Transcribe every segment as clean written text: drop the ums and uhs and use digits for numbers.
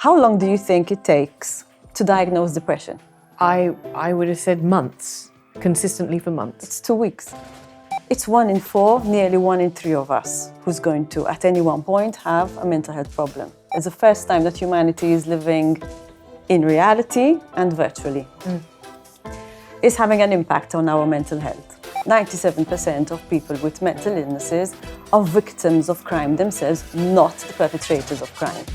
How long do you think it takes to diagnose depression? I would have said months, consistently for months. It's 2 weeks. It's 1 in 4, nearly 1 in 3 of us who's going to, at any one point, have a mental health problem. It's the first time that humanity is living in reality and virtually. It's having an impact on our mental health. 97% of people with mental illnesses are victims of crime themselves, not the perpetrators of crime.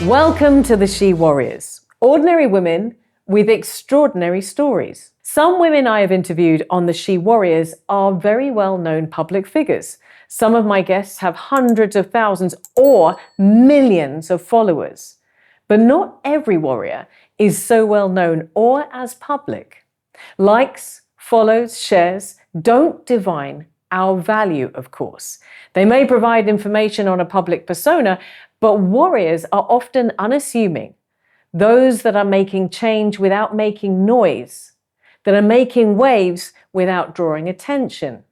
Welcome to the She Warriors, ordinary women with extraordinary stories. Some women I have interviewed on the She Warriors are very well-known public figures. Some of my guests have hundreds of thousands or millions of followers. But not every warrior is so well-known or as public. Likes, follows, shares don't define our value, of course. They may provide information on a public persona, but warriors are often unassuming. Those that are making change without making noise, that are making waves without drawing attention.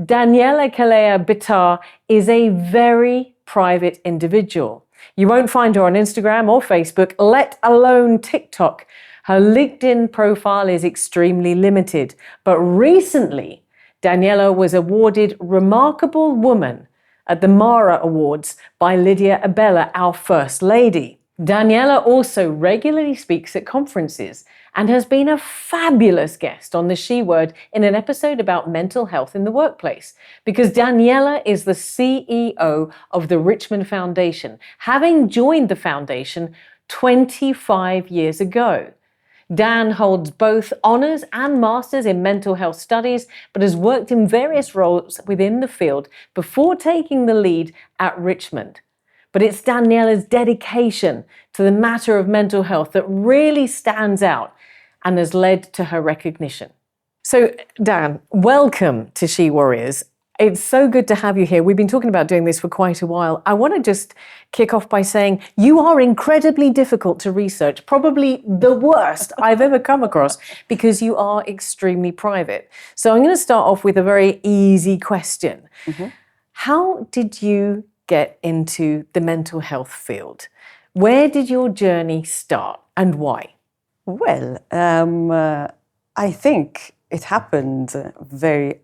Daniela Calleja Bitar is a very private individual. You won't find her on Instagram or Facebook, let alone TikTok. Her LinkedIn profile is extremely limited, but recently, Daniella was awarded Remarkable Woman at the Mara Awards by Lydia Abella, our First Lady. Daniella also regularly speaks at conferences and has been a fabulous guest on the She Word in an episode about mental health in the workplace, because Daniella is the CEO of the Richmond Foundation, having joined the foundation 25 years ago. Dan holds both honours and masters in mental health studies, but has worked in various roles within the field before taking the lead at Richmond. But it's Daniella's dedication to the matter of mental health that really stands out and has led to her recognition. So, Dan, welcome to She Warriors. It's so good to have you here. We've been talking about doing this for quite a while. I want to just kick off by saying you are incredibly difficult to research, probably the worst I've ever come across, because you are extremely private. So I'm going to start off with a very easy question. How did you get into the mental health field? Where did your journey start and why? Well, I think it happened very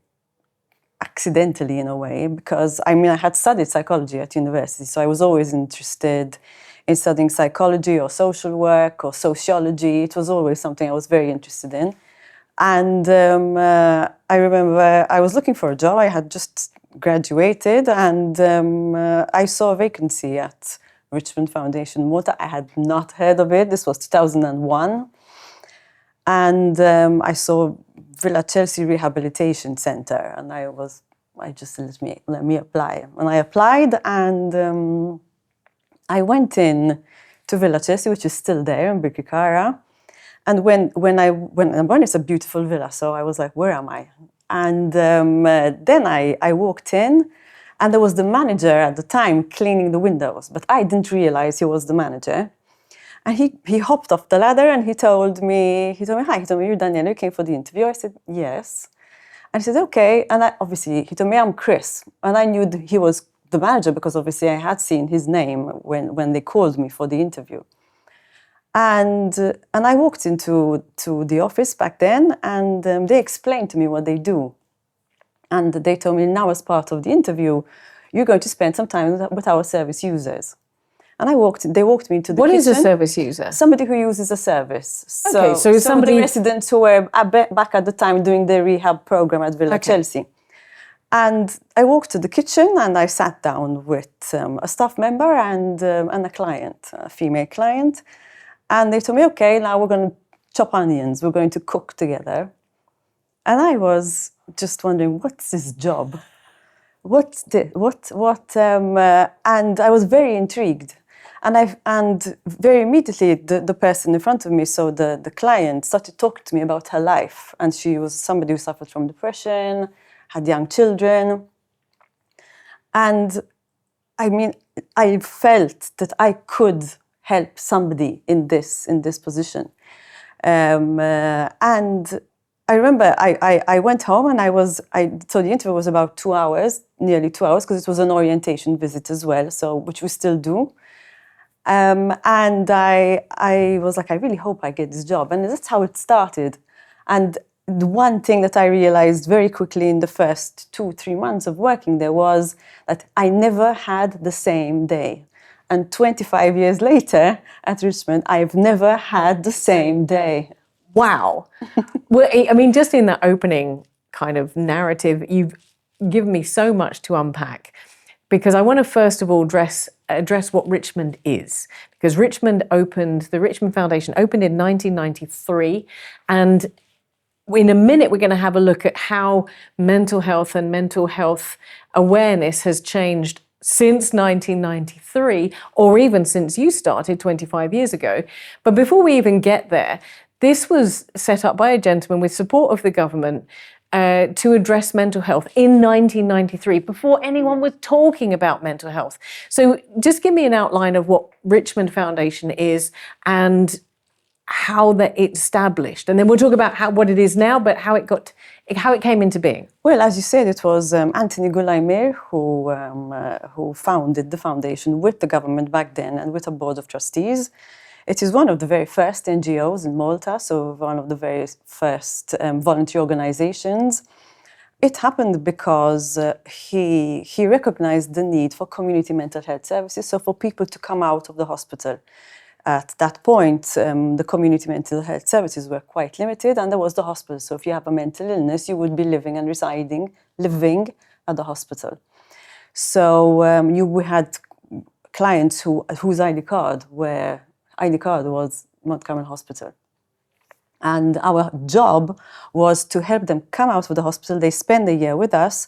accidentally in a way, because I had studied psychology at university, so I was always interested in studying psychology or social work or sociology. It was always something I was very interested in. And I remember I was looking for a job. I had just graduated, and I saw a vacancy at Richmond Foundation, Malta. I had not heard of it. This was 2001. And I saw Villa Chelsea Rehabilitation Centre, and I just let me apply. And I applied, and I went in to Villa Chelsea, which is still there in Birkirkara. And when it's a beautiful villa, so I was like, where am I? And then I walked in, and there was the manager at the time cleaning the windows, but I didn't realize he was the manager. And he hopped off the ladder, and he told me, hi, he told me, you're Daniella, you came for the interview? I said, yes. And he said, okay. And he told me, I'm Chris. And I knew he was the manager because obviously I had seen his name when they called me for the interview. And I walked into the office back then, and they explained to me what they do. And they told me, now as part of the interview, you're going to spend some time with our service users. And they walked me into the kitchen. What is a service user? Somebody who uses a service. So some somebody... of the residents who were back at the time doing the rehab program at Villa Chelsea. And I walked to the kitchen, and I sat down with a staff member and a client, a female client. And they told me, okay, now we're going to chop onions. We're going to cook together. And I was just wondering, what's this job? And I was very intrigued. And very immediately, the person in front of me, so the client, started talking to me about her life. And she was somebody who suffered from depression, had young children. And I felt that I could help somebody in this position. And I remember I went home and so the interview was about 2 hours, nearly 2 hours, because it was an orientation visit as well, so which we still do. And I was like, I really hope I get this job. And that's how it started. And the one thing that I realized very quickly in the first 2-3 months of working there was that I never had the same day. And 25 years later at Richmond, I've never had the same day. Wow. Well, I mean, just in that opening kind of narrative, you've given me so much to unpack, because I want to first of all address what Richmond is. Because the Richmond Foundation opened in 1993, and in a minute we're going to have a look at how mental health and mental health awareness has changed since 1993, or even since you started 25 years ago. But before we even get there, this was set up by a gentleman with support of the government to address mental health in 1993, before anyone was talking about mental health. So just give me an outline of what Richmond Foundation is and how that it's established, and then we'll talk about what it is now, but how it came into being. Well, as you said, it was Anthony Gulaimir who founded the foundation with the government back then and with a board of trustees. It is one of the very first NGOs in Malta, so one of the very first voluntary organizations. It happened because he recognized the need for community mental health services, so for people to come out of the hospital. At that point, the community mental health services were quite limited, and there was the hospital. So if you have a mental illness, you would be living at the hospital. So we had clients whose ID card was Mount Carmel Hospital. And our job was to help them come out of the hospital. They spend a year with us.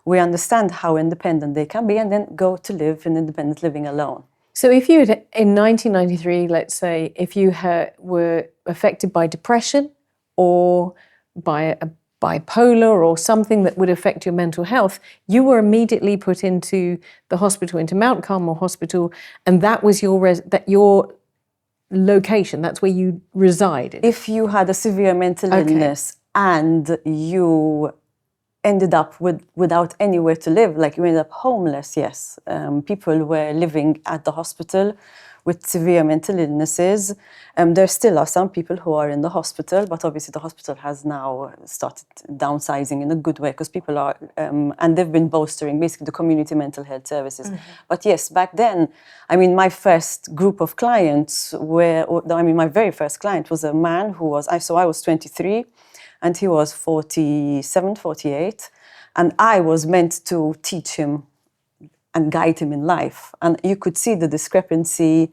We understand how independent they can be, and then go to live in independent living alone. So if you had, in 1993, let's say, if you were affected by depression or by a bipolar or something that would affect your mental health, you were immediately put into the hospital, into Mount Carmel Hospital, and that was your location, that's where you resided. If you had a severe mental illness and you ended up without anywhere to live, like you ended up homeless, yes. People were living at the hospital with severe mental illnesses. There still are some people who are in the hospital, but obviously the hospital has now started downsizing in a good way, because people are, and they've been bolstering basically the community mental health services. Mm-hmm. But yes, back then, I mean, my first group of clients my very first client was a man who was, I was 23, and he was 47, 48, and I was meant to teach him and guide him in life. And you could see the discrepancy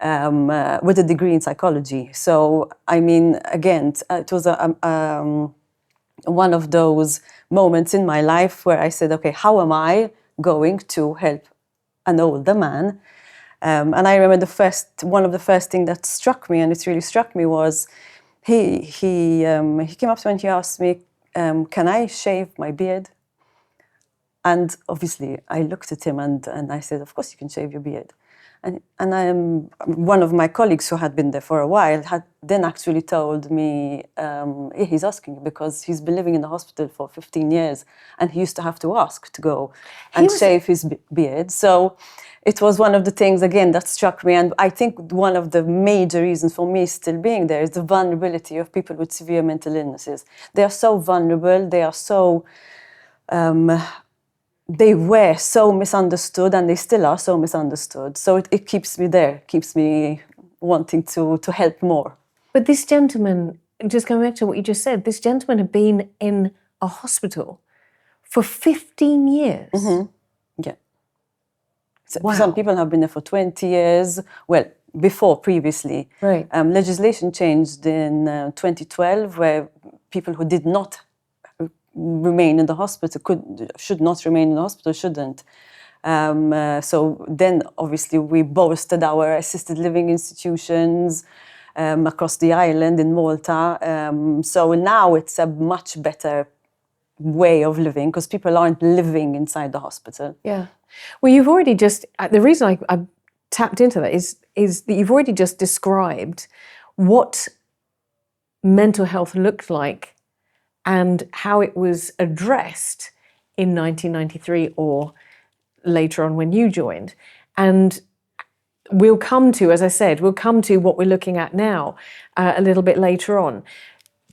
with a degree in psychology. So, I mean, again, it was one of those moments in my life where I said, okay, how am I going to help an older man? And I remember one of the first things that struck me, and it really struck me, was he came up to me and he asked me, can I shave my beard? And obviously I looked at him and I said, of course you can shave your beard. And one of my colleagues who had been there for a while had then actually told me, he's asking because he's been living in the hospital for 15 years and he used to have to ask to go and shave his beard. So it was one of the things, again, that struck me. And I think one of the major reasons for me still being there is the vulnerability of people with severe mental illnesses. They are so vulnerable, they are so... they were so misunderstood, and they still are so misunderstood. So it keeps me there, keeps me wanting to help more. But this gentleman, just going back to what you just said, this gentleman had been in a hospital for 15 years. Mm-hmm. Yeah. Wow. Some people have been there for 20 years. Well, previously. Right. Legislation changed in 2012, where people who did not remain in the hospital should not remain in the hospital, shouldn't. So then obviously we bolstered our assisted living institutions across the island in Malta. So now it's a much better way of living because people aren't living inside the hospital. Yeah. Well, you've already just, the reason I tapped into that is that you've already just described what mental health looked like and how it was addressed in 1993 or later on when you joined. And we'll come to, as I said, we'll come to what we're looking at now a little bit later on.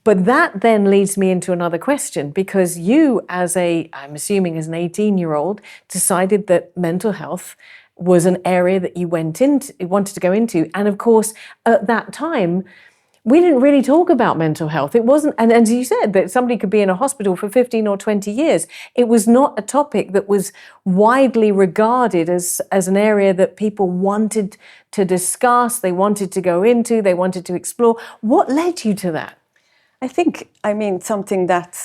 But that then leads me into another question, because you, I'm assuming as an 18-year-old, decided that mental health was an area that you wanted to go into. And of course, at that time, we didn't really talk about mental health. It wasn't, and as you said, that somebody could be in a hospital for 15 or 20 years. It was not a topic that was widely regarded as an area that people wanted to discuss, they wanted to go into, they wanted to explore. What led you to that? I think, something that,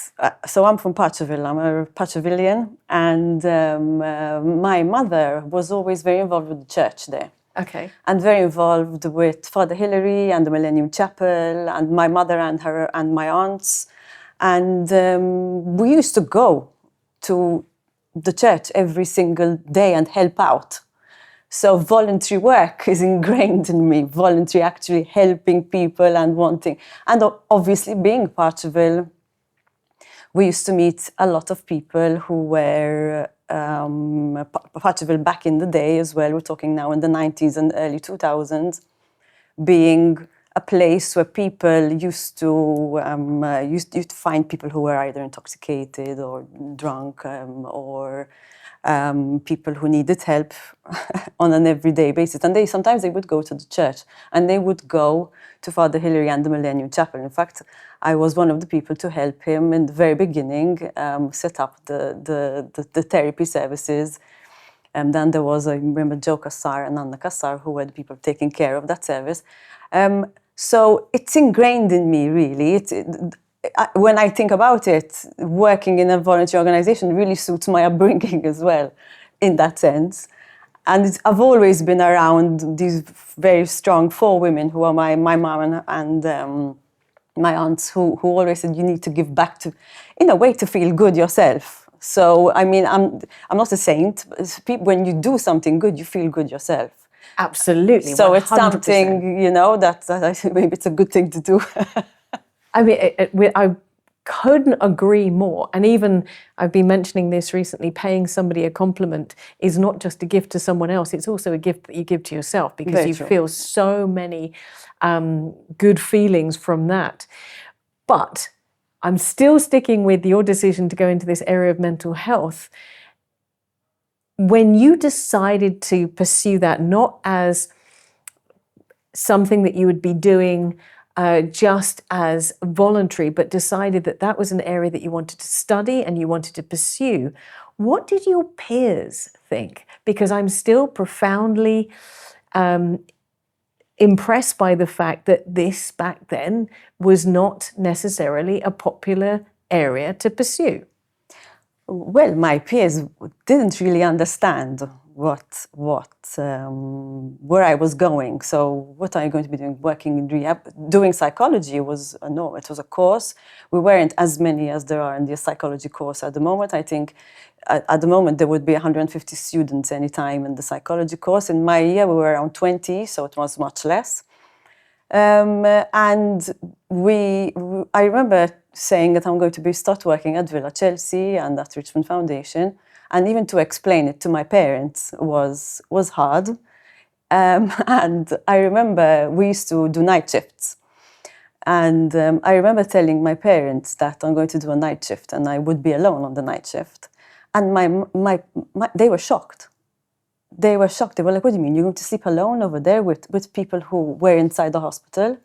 so I'm from Portugal, I'm a Portugallian, and my mother was always very involved with the church there. Okay. And very involved with Father Hilary and the Millennium Chapel, and my mother and her and my aunts. And we used to go to the church every single day and help out. So voluntary work is ingrained in me, voluntary actually helping people and wanting. And obviously being Portugal, we used to meet a lot of people who were Portugal back in the day as well. We're talking now in the 90s and early 2000s, being a place where people used to find people who were either intoxicated or drunk or people who needed help on an everyday basis. And sometimes they would go to the church and they would go to Father Hilary and the Millennium Chapel. In fact, I was one of the people to help him in the very beginning set up the therapy services. And then there was, I remember, Joe Kassar and Anna Kassar, who were the people taking care of that service. So it's ingrained in me, really. When I think about it, working in a voluntary organization really suits my upbringing as well, in that sense. And I've always been around these very strong 4 women who are my mom and my aunts, who always said you need to give back to, in a way, to feel good yourself. So, I'm not a saint, but when you do something good, you feel good yourself. Absolutely. So 100%. It's something, that maybe it's a good thing to do. I couldn't agree more. And even, I've been mentioning this recently, paying somebody a compliment is not just a gift to someone else, it's also a gift that you give to yourself, because Very you true. feel so many good feelings from that. But I'm still sticking with your decision to go into this area of mental health. When you decided to pursue that, not as something that you would be doing just as voluntary, but decided that that was an area that you wanted to study and you wanted to pursue, what did your peers think? Because I'm still profoundly impressed by the fact that this back then was not necessarily a popular area to pursue. Well, my peers didn't really understand where I was going. So, what are you going to be doing? Working in rehab, doing psychology was no. It was a course. We weren't as many as there are in the psychology course at the moment. I think at the moment there would be 150 students anytime in the psychology course. In my year, we were around 20, so it was much less. And I remember saying that I'm going to start working at Villa Chelsea and at Richmond Foundation, and even to explain it to my parents was hard. And I remember we used to do night shifts, and I remember telling my parents that I'm going to do a night shift and I would be alone on the night shift, and they were shocked. They were shocked. They were like, what do you mean? You're going to sleep alone over there with people who were inside the hospital?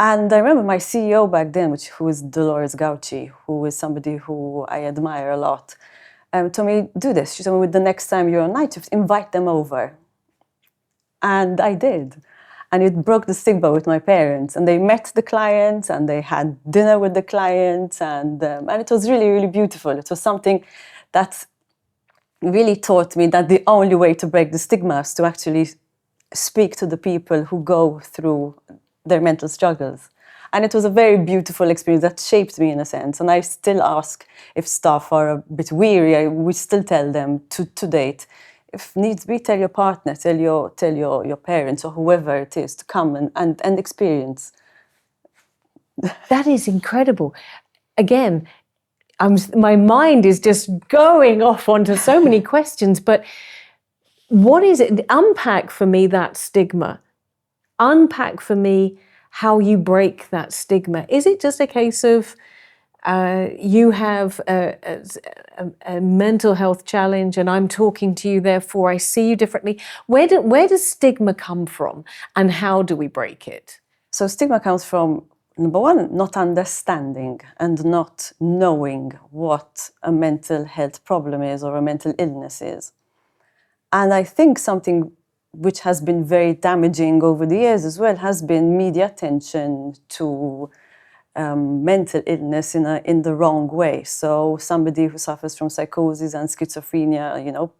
And I remember my CEO back then, who was Dolores Gauci, who is somebody who I admire a lot, told me, do this. She told me, the next time you're on night shift, invite them over. And I did. And it broke the stigma with my parents. And they met the clients and they had dinner with the clients. And it was really, really beautiful. It was something that really taught me that the only way to break the stigma is to actually speak to the people who go through their mental struggles. And it was a very beautiful experience that shaped me in a sense. And I still ask if staff are a bit weary, we still tell them to date, if needs be, tell your partner, tell your parents or whoever it is to come and experience. That is incredible. again, my mind is just going off onto so many questions, but what is it? Unpack for me that stigma. Unpack for me how you break that stigma. Is it just a case of you have a mental health challenge and I'm talking to you, therefore I see you differently? Where does stigma come from and how do we break it? So stigma comes from, number one, not understanding and not knowing what a mental health problem is or a mental illness is. And I think something which has been very damaging over the years as well has been media attention to mental illness in the wrong way. So somebody who suffers from psychosis and schizophrenia, you know,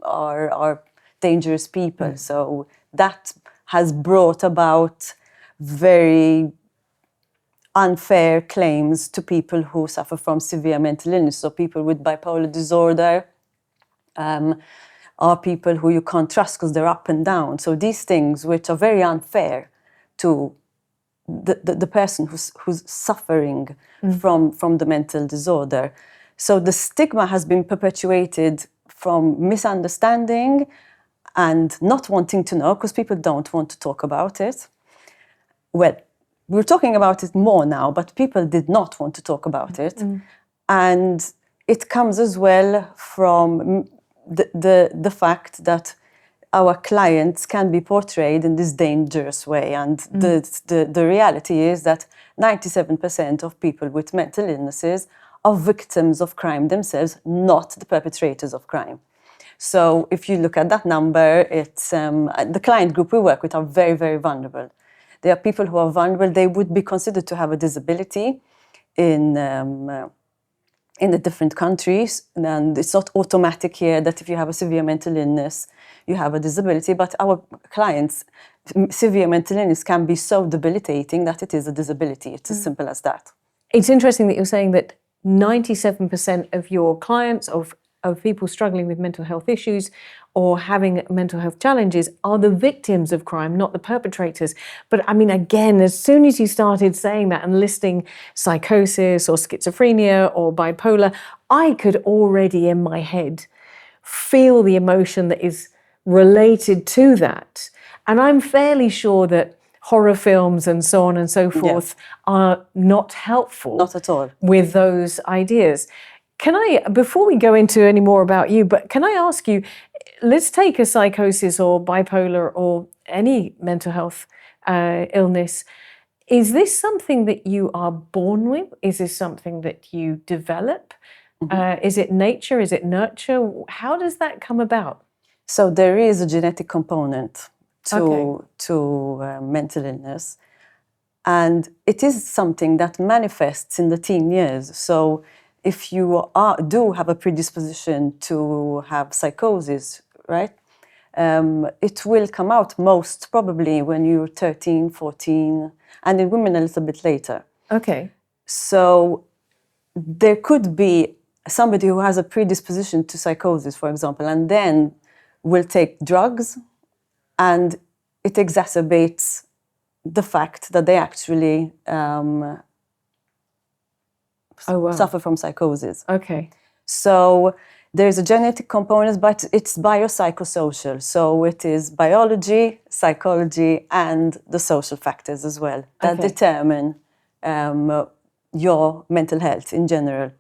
are dangerous people. So that has brought about very unfair claims to people who suffer from severe mental illness. So people with bipolar disorder are people who you can't trust because they're up and down. So these things which are very unfair to the person who's suffering from the mental disorder. So the stigma has been perpetuated from misunderstanding and not wanting to know, because people don't want to talk about it. Well, we're talking about it more now, but people did not want to talk about it. And it comes as well from the fact that our clients can be portrayed in this dangerous way. And the reality is that 97% of people with mental illnesses are victims of crime themselves, not the perpetrators of crime. So if you look at that number, it's the client group we work with are very, very vulnerable. They are people who are vulnerable. They would be considered to have a disability in the different countries, and it's not automatic here that if you have a severe mental illness, you have a disability, but our clients, severe mental illness can be so debilitating that it is a disability. It's as simple as that. It's interesting that you're saying that 97% of your clients, of people struggling with mental health issues or having mental health challenges, are the victims of crime, not the perpetrators. But I mean, again, as soon as you started saying that and listing psychosis or schizophrenia or bipolar, I could already in my head feel the emotion that is related to that. And I'm fairly sure that horror films and so on and so forth are not helpful. Not at all. With those ideas. Can I, before we go into any more about you, but can I ask you, let's take a psychosis or bipolar or any mental health illness. Is this something that you are born with? Is this something that you develop? Is it nature? Is it nurture? How does that come about? So there is a genetic component to mental illness. And it is something that manifests in the teen years. So if you do have a predisposition to have psychosis, right, it will come out most probably when you're 13, 14, and in women a little bit later. Okay. So there could be somebody who has a predisposition to psychosis, for example, and then will take drugs, and it exacerbates the fact that they actually suffer from psychosis. Okay. So there's a genetic component, but it's biopsychosocial. So it is biology, psychology, and the social factors as well that determine your mental health in general.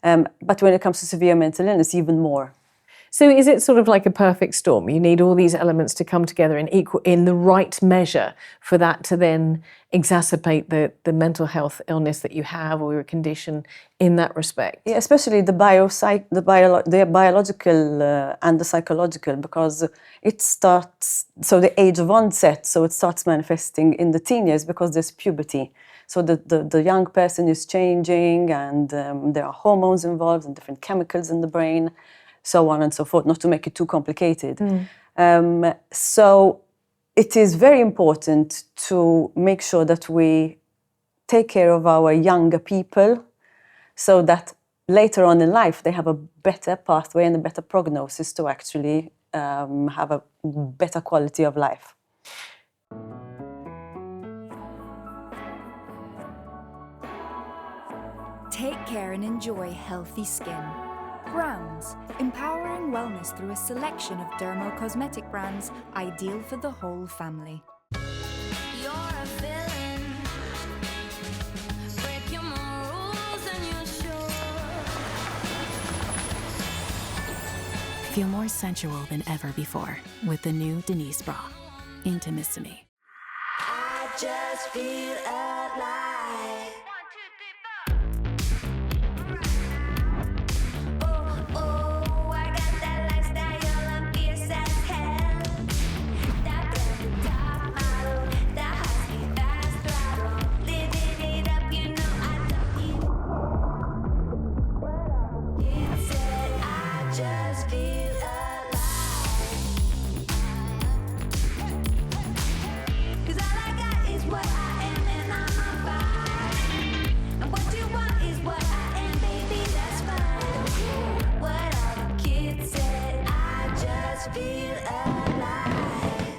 But when it comes to severe mental illness, even more. So is it sort of like a perfect storm? You need all these elements to come together in the right measure for that to then exacerbate the mental health illness that you have or your condition in that respect? Yeah, especially the biological and the psychological, because it starts, so the age of onset, so it starts manifesting in the teen years because there's puberty. So the young person is changing, and there are hormones involved and different chemicals in the brain, so on and so forth, not to make it too complicated. So it is very important to make sure that we take care of our younger people so that later on in life they have a better pathway and a better prognosis to actually have a better quality of life. Take care and enjoy healthy skin. Browns, empowering wellness through a selection of dermo-cosmetic brands ideal for the whole family. You're a villain. Break your morals and you're sure. Feel more sensual than ever before with the new Denise bra. Intimissimi. I just feel alive. 1, 2, 3, 4. Oh, I got that lifestyle, I'm fierce as hell. That velvet top model, that high speed fast throttle. Living it up, you know I love it. It said I just feel alive. 'Cause all I got is what I am and I'm on fire. And what you want is what I am, baby, that's fine. What all the kids said, I just feel alive.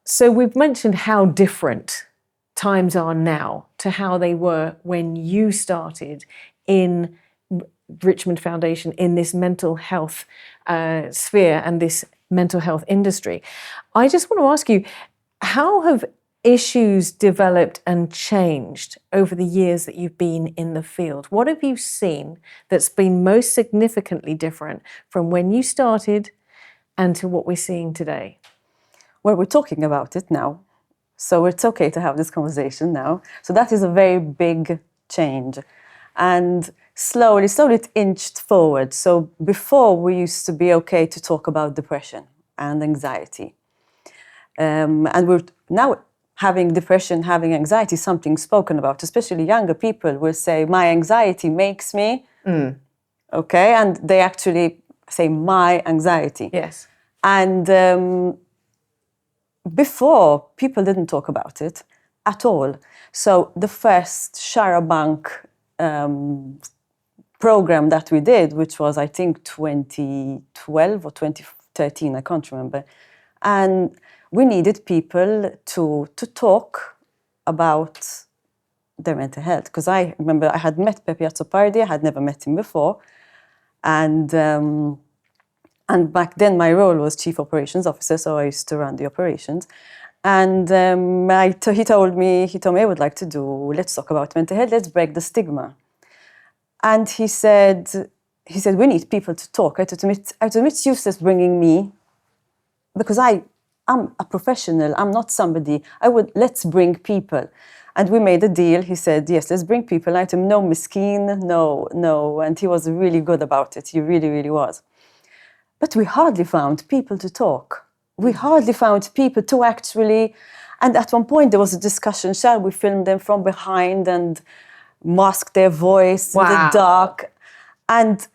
So we've mentioned how different times are now to how they were when you started in Richmond Foundation, in this mental health sphere and this mental health industry. I just want to ask you, how have issues developed and changed over the years that you've been in the field? What have you seen that's been most significantly different from when you started and to what we're seeing today? Well, we're talking about it now, so it's okay to have this conversation now. So that is a very big change. And slowly it inched forward. So before, we used to be okay to talk about depression and anxiety. And we're now having depression, having anxiety, something spoken about, especially younger people will say, my anxiety makes me, okay? And they actually say, my anxiety. Yes. And before, people didn't talk about it at all. So the first Xarabank program that we did, which was, I think, 2012 or 2013, I can't remember. And we needed people to talk about their mental health. Because I remember I had met Pepe Azzopardi, I had never met him before. And back then my role was Chief Operations Officer, so I used to run the operations. And he told me, I would like to let's talk about mental health, let's break the stigma. And he said, we need people to talk. I told him, it's useless bringing me, because I'm a professional, I'm not somebody, let's bring people. And we made a deal. He said, yes, let's bring people. I told him, no miskin, no. And he was really good about it. He really, really was. But we hardly found people to talk. We hardly found people to actually, and at one point there was a discussion, shall we film them from behind and mask their voice in the dark? And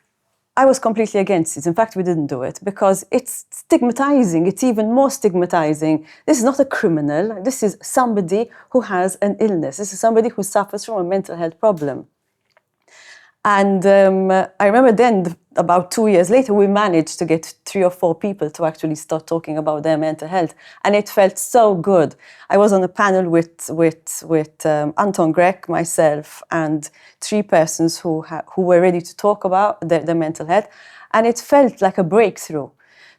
I was completely against it. In fact, we didn't do it because it's stigmatizing. It's even more stigmatizing. This is not a criminal. This is somebody who has an illness. This is somebody who suffers from a mental health problem. And I remember then, about 2 years later, we managed to get 3 or 4 people to actually start talking about their mental health. And it felt so good. I was on a panel with Anton Grech, myself, and 3 persons who were ready to talk about their mental health. And it felt like a breakthrough.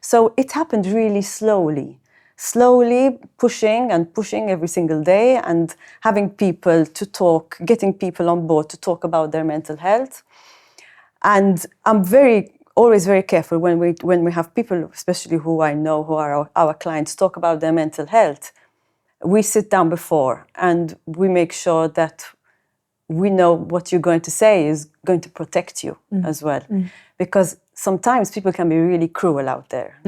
So it happened really slowly pushing every single day and having people to talk, getting people on board to talk about their mental health. And I'm always very careful when we have people, especially who I know, who are our clients, talk about their mental health. We sit down before and we make sure that we know what you're going to say is going to protect you as well. Because sometimes people can be really cruel out there.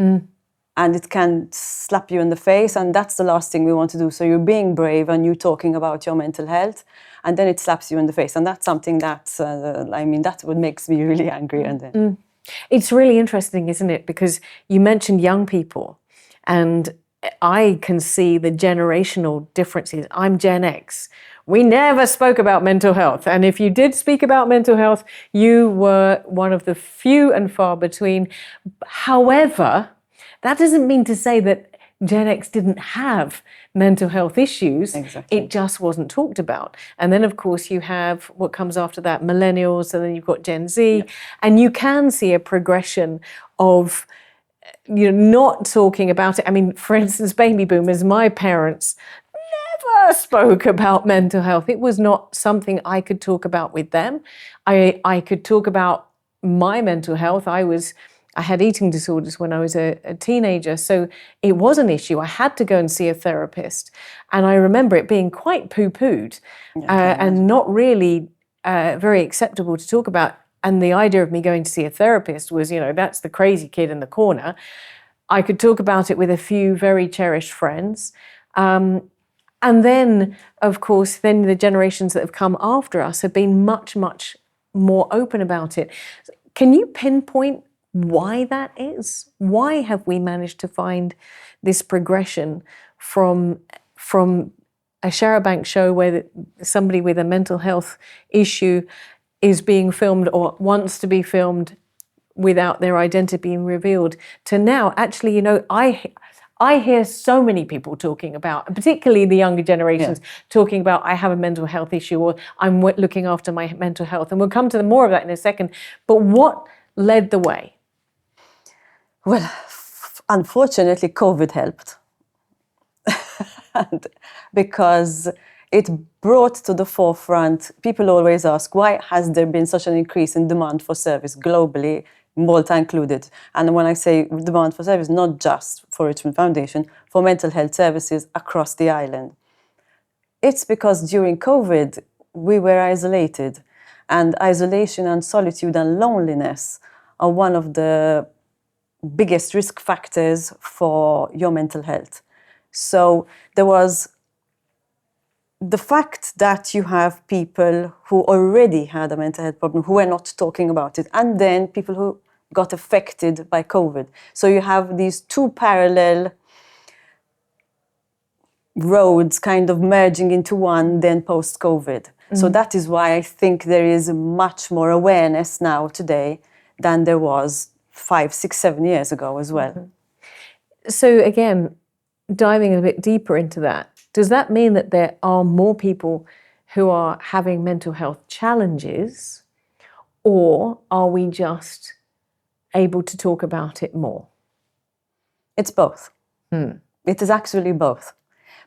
And it can slap you in the face, and that's the last thing we want to do. So you're being brave and you're talking about your mental health, and then it slaps you in the face. And that's something that's, that's what makes me really angry. And It's really interesting, isn't it? Because you mentioned young people, and I can see the generational differences. I'm Gen X. We never spoke about mental health. And if you did speak about mental health, you were one of the few and far between. However, that doesn't mean to say that Gen X didn't have mental health issues. Exactly. It just wasn't talked about. And then, of course, you have what comes after that, millennials, and then you've got Gen Z. And you can see a progression of not talking about it. I mean, for instance, baby boomers, my parents never spoke about mental health. It was not something I could talk about with them. I could talk about my mental health. I had eating disorders when I was a teenager, so it was an issue. I had to go and see a therapist. And I remember it being quite poo-pooed and not really very acceptable to talk about. And the idea of me going to see a therapist was, that's the crazy kid in the corner. I could talk about it with a few very cherished friends. And then, of course, the generations that have come after us have been much, much more open about it. Can you pinpoint why that is? Why have we managed to find this progression from a Xarabank show where somebody with a mental health issue is being filmed or wants to be filmed without their identity being revealed, to now actually, I hear so many people talking about, particularly the younger generations, talking about, I have a mental health issue, or I'm looking after my mental health. And we'll come to more of that in a second. But what led the way? Well, unfortunately, COVID helped. Because it brought to the forefront, people always ask, why has there been such an increase in demand for service globally, Malta included? And when I say demand for service, not just for Richmond Foundation, for mental health services across the island. It's because during COVID, we were isolated, and isolation and solitude and loneliness are one of the biggest risk factors for your mental health. So there was the fact that you have people who already had a mental health problem who were not talking about it, and then people who got affected by COVID. So you have these two parallel roads kind of merging into one then post-COVID. So that is why I think there is much more awareness now today than there was 5, 6, 7 years ago as well. So again, diving a bit deeper into that, does that mean that there are more people who are having mental health challenges, or are we just able to talk about it more? It's both. It is actually both.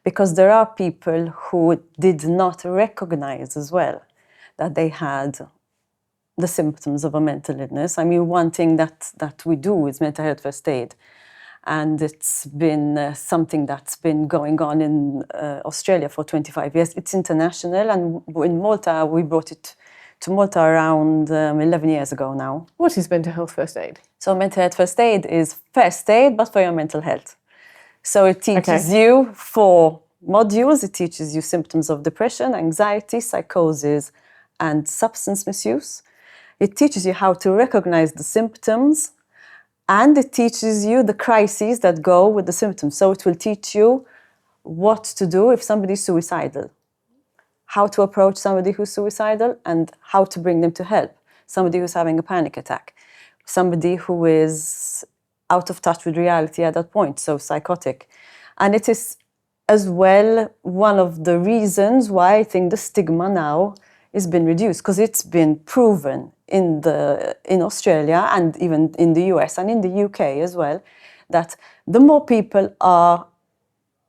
Because there are people who did not recognize as well that they had the symptoms of a mental illness. I mean, one thing that we do is mental health first aid. And it's been something that's been going on in Australia for 25 years. It's international, and in Malta, we brought it to Malta around 11 years ago now. What is mental health first aid? So mental health first aid is first aid, but for your mental health. So it teaches you 4 modules. It teaches you symptoms of depression, anxiety, psychosis, and substance misuse. It teaches you how to recognize the symptoms, and it teaches you the crises that go with the symptoms. So it will teach you what to do if somebody is suicidal, how to approach somebody who's suicidal, and how to bring them to help. Somebody who's having a panic attack, somebody who is out of touch with reality at that point, so psychotic. And it is as well one of the reasons why I think the stigma now has been reduced, because it's been proven in Australia and even in the US and in the UK as well, that the more people are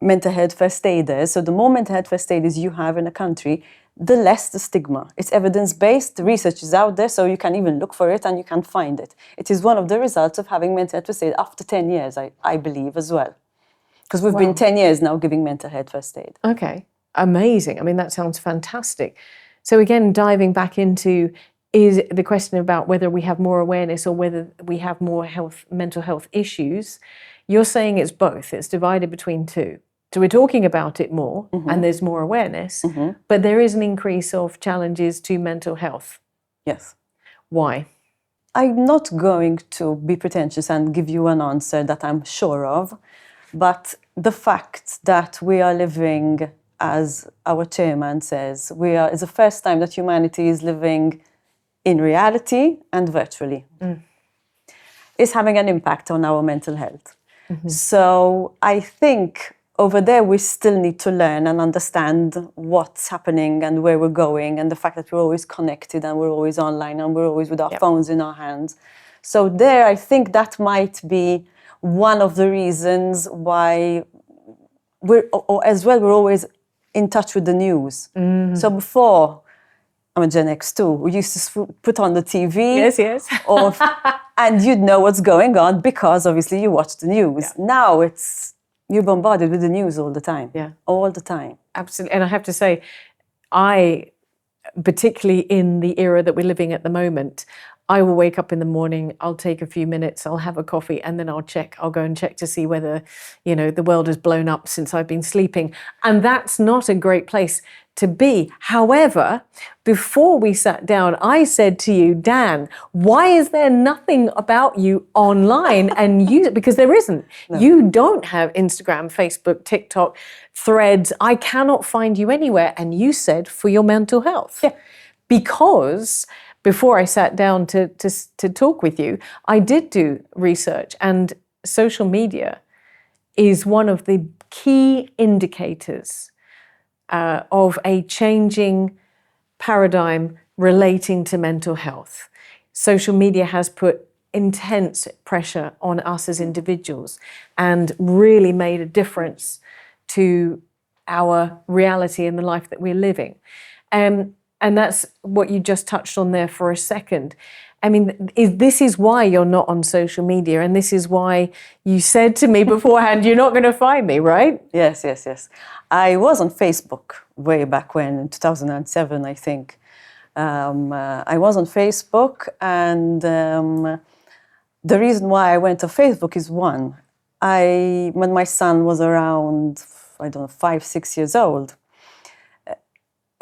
mental health first aiders, so the more mental health first aiders you have in a country, the less the stigma. It's evidence-based, the research is out there, so you can even look for it and you can find it. It is one of the results of having mental health first aid after 10 years, I believe, as well. Because we've been 10 years now giving mental health first aid. Okay, amazing. I mean, that sounds fantastic. So again, diving back into is the question about whether we have more awareness or whether we have more mental health issues. You're saying it's both. It's divided between two. So we're talking about it more and there's more awareness, but there is an increase of challenges to mental health. Yes. Why? I'm not going to be pretentious and give you an answer that I'm sure of, but the fact that we are living, as our chairman says, it's the first time that humanity is living in reality and virtually, is having an impact on our mental health. So I think over there we still need to learn and understand what's happening and where we're going, and the fact that we're always connected and we're always online and we're always with our phones in our hands. So there, I think that might be one of the reasons why or as well, we're always in touch with the news. So before, I'm a Gen X too, we used to put on the TV. Yes. And you'd know what's going on because obviously you watch the news. Yeah. Now you're bombarded with the news all the time. Yeah. All the time. Absolutely. And I have to say, particularly in the era that we're living at the moment, I will wake up in the morning, I'll take a few minutes, I'll have a coffee, and then I'll go and check to see whether, the world has blown up since I've been sleeping. And that's not a great place to be. However, before we sat down, I said to you, Dan, why is there nothing about you online? And because there isn't. No. You don't have Instagram, Facebook, TikTok, Threads. I cannot find you anywhere. And you said for your mental health. Yeah. Because before I sat down to talk with you, I did do research, and social media is one of the key indicators of a changing paradigm relating to mental health. Social media has put intense pressure on us as individuals and really made a difference to our reality and the life that we're living. And that's what you just touched on there for a second. I mean, this is why you're not on social media, and this is why you said to me beforehand, you're not going to find me, right? Yes. I was on Facebook way back when, in 2007, I think. I was on Facebook, and the reason why I went to Facebook is one. When my son was around, 5-6 years old,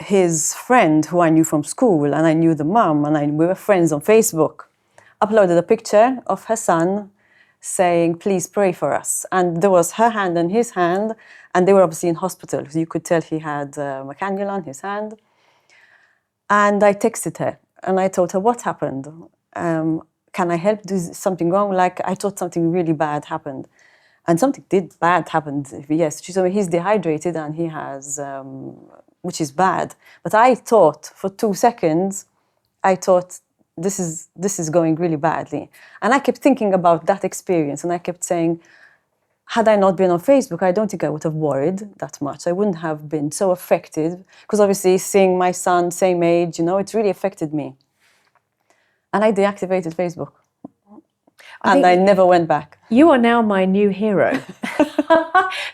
his friend, who I knew from school, and I knew the mom, and we were friends on Facebook, uploaded a picture of her son saying, please pray for us. And there was her hand and his hand, and they were obviously in hospital. So you could tell he had a cannula on his hand. And I texted her, and I told her, what happened? Can I help? Is something wrong? Like, I thought something really bad happened. And something bad happened, yes. She told me he's dehydrated and he has, which is bad. But I thought, for 2 seconds, this is going really badly. And I kept thinking about that experience, and I kept saying, had I not been on Facebook, I don't think I would have worried that much. I wouldn't have been so affected, because obviously seeing my son, same age, it really affected me. And I deactivated Facebook. And I never went back. You are now my new hero.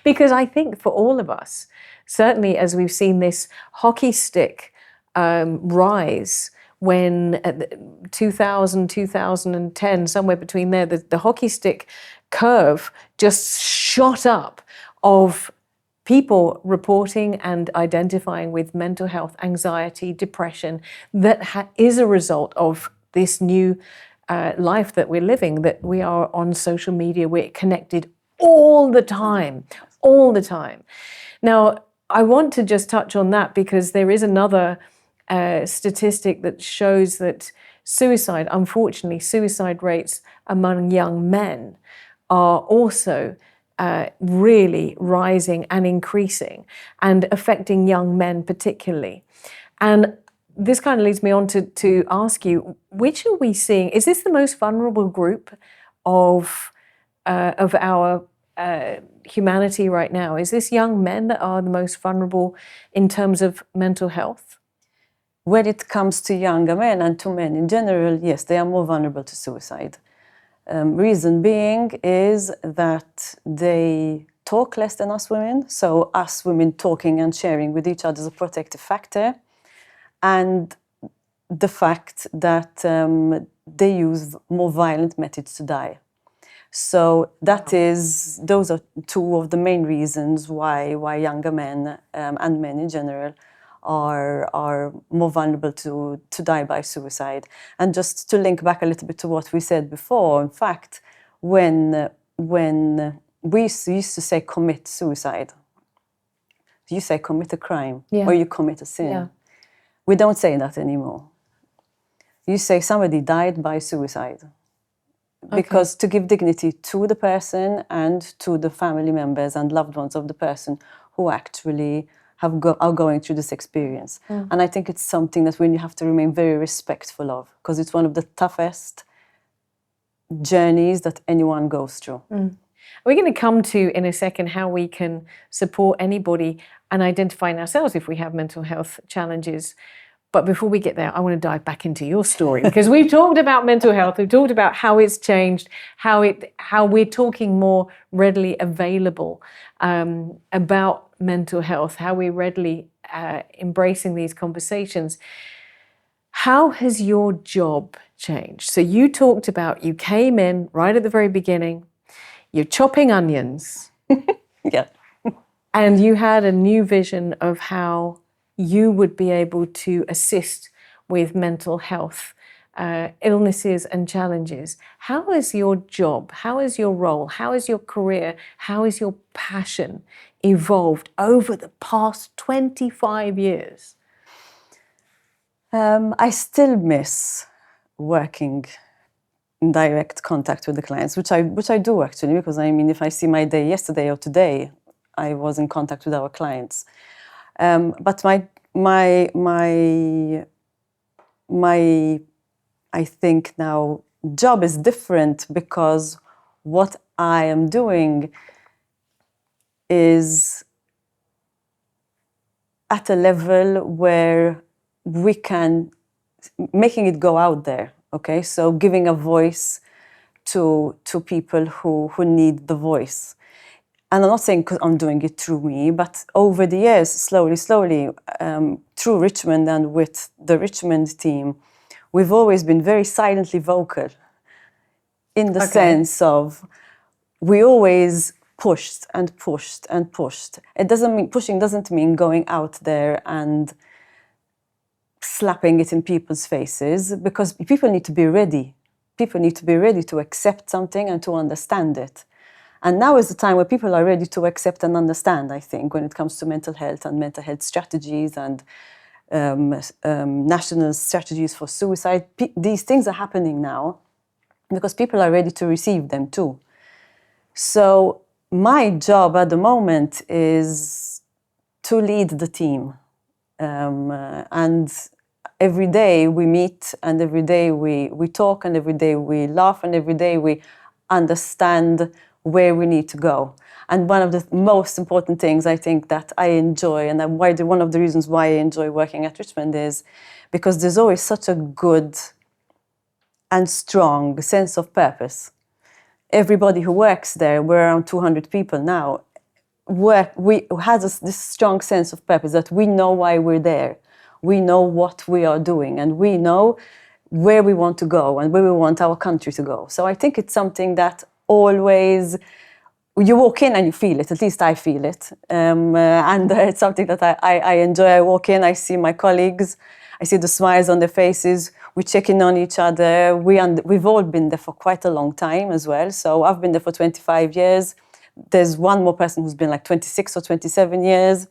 Because I think for all of us, certainly as we've seen this hockey stick rise, when 2000, 2010, somewhere between there, the hockey stick curve just shot up of people reporting and identifying with mental health, anxiety, depression, that is a result of this new life that we're living, that we are on social media, we're connected all the time. Now, I want to just touch on that, because there is another statistic that shows that unfortunately, suicide rates among young men are also really rising and increasing, and affecting young men particularly. And this kind of leads me on to ask you, which are we seeing? Is this the most vulnerable group of our humanity right now? Is this young men that are the most vulnerable in terms of mental health? When it comes to younger men and to men in general, yes, they are more vulnerable to suicide. Reason being is that they talk less than us women. So us women talking and sharing with each other is a protective factor. And the fact that they use more violent methods to die. So those are two of the main reasons why younger men and men in general are more vulnerable to die by suicide. And just to link back a little bit to what we said before, in fact, when we used to say commit suicide, you say commit a crime, or you commit a sin. Yeah. We don't say that anymore. You say somebody died by suicide. because to give dignity to the person and to the family members and loved ones of the person who actually are going through this experience. And I think it's something that we have to remain very respectful of, because it's one of the toughest journeys that anyone goes through. We're going to come to, in a second, how we can support anybody and identifying ourselves if we have mental health challenges. But before we get there, I want to dive back into your story, because we've talked about mental health, we've talked about how it's changed, how we're talking more readily available about mental health, how we're readily embracing these conversations. How has your job changed? So you talked about, you came in right at the very beginning, you're chopping onions. Yeah. And you had a new vision of how you would be able to assist with mental health illnesses and challenges. How has your job, how has your role, how has your career, how has your passion evolved over the past 25 years? I still miss working in direct contact with the clients, which I do actually, because I mean, if I see my day yesterday or today, I was in contact with our clients. But my I think now job is different, because what I am doing is at a level where we can making it go out there. Okay, so giving a voice to people who need the voice. And I'm not saying because I'm doing it through me, but over the years, slowly, through Richmond and with the Richmond team, we've always been very silently vocal, in the sense of we always pushed and pushed and pushed. It doesn't mean, pushing doesn't mean going out there and slapping it in people's faces, because people need to be ready. People need to be ready to accept something and to understand it. And now is the time where people are ready to accept and understand, I think, when it comes to mental health and mental health strategies and national strategies for suicide. These things are happening now because people are ready to receive them too. So my job at the moment is to lead the team. And every day we meet, and every day we talk, and every day we laugh, and every day we understand where we need to go. And one of the most important things I think that I enjoy, and one of the reasons why I enjoy working at Richmond, is because there's always such a good and strong sense of purpose. Everybody who works there, we're around 200 people now, has this strong sense of purpose, that we know why we're there. We know what we are doing, and we know where we want to go and where we want our country to go. So I think it's something that always, you walk in and you feel it, at least I feel it. And it's something that I enjoy. I walk in, I see my colleagues, I see the smiles on their faces, we check in on each other. We've all been there for quite a long time as well. So I've been there for 25 years. There's one more person who's been like 26 or 27 years.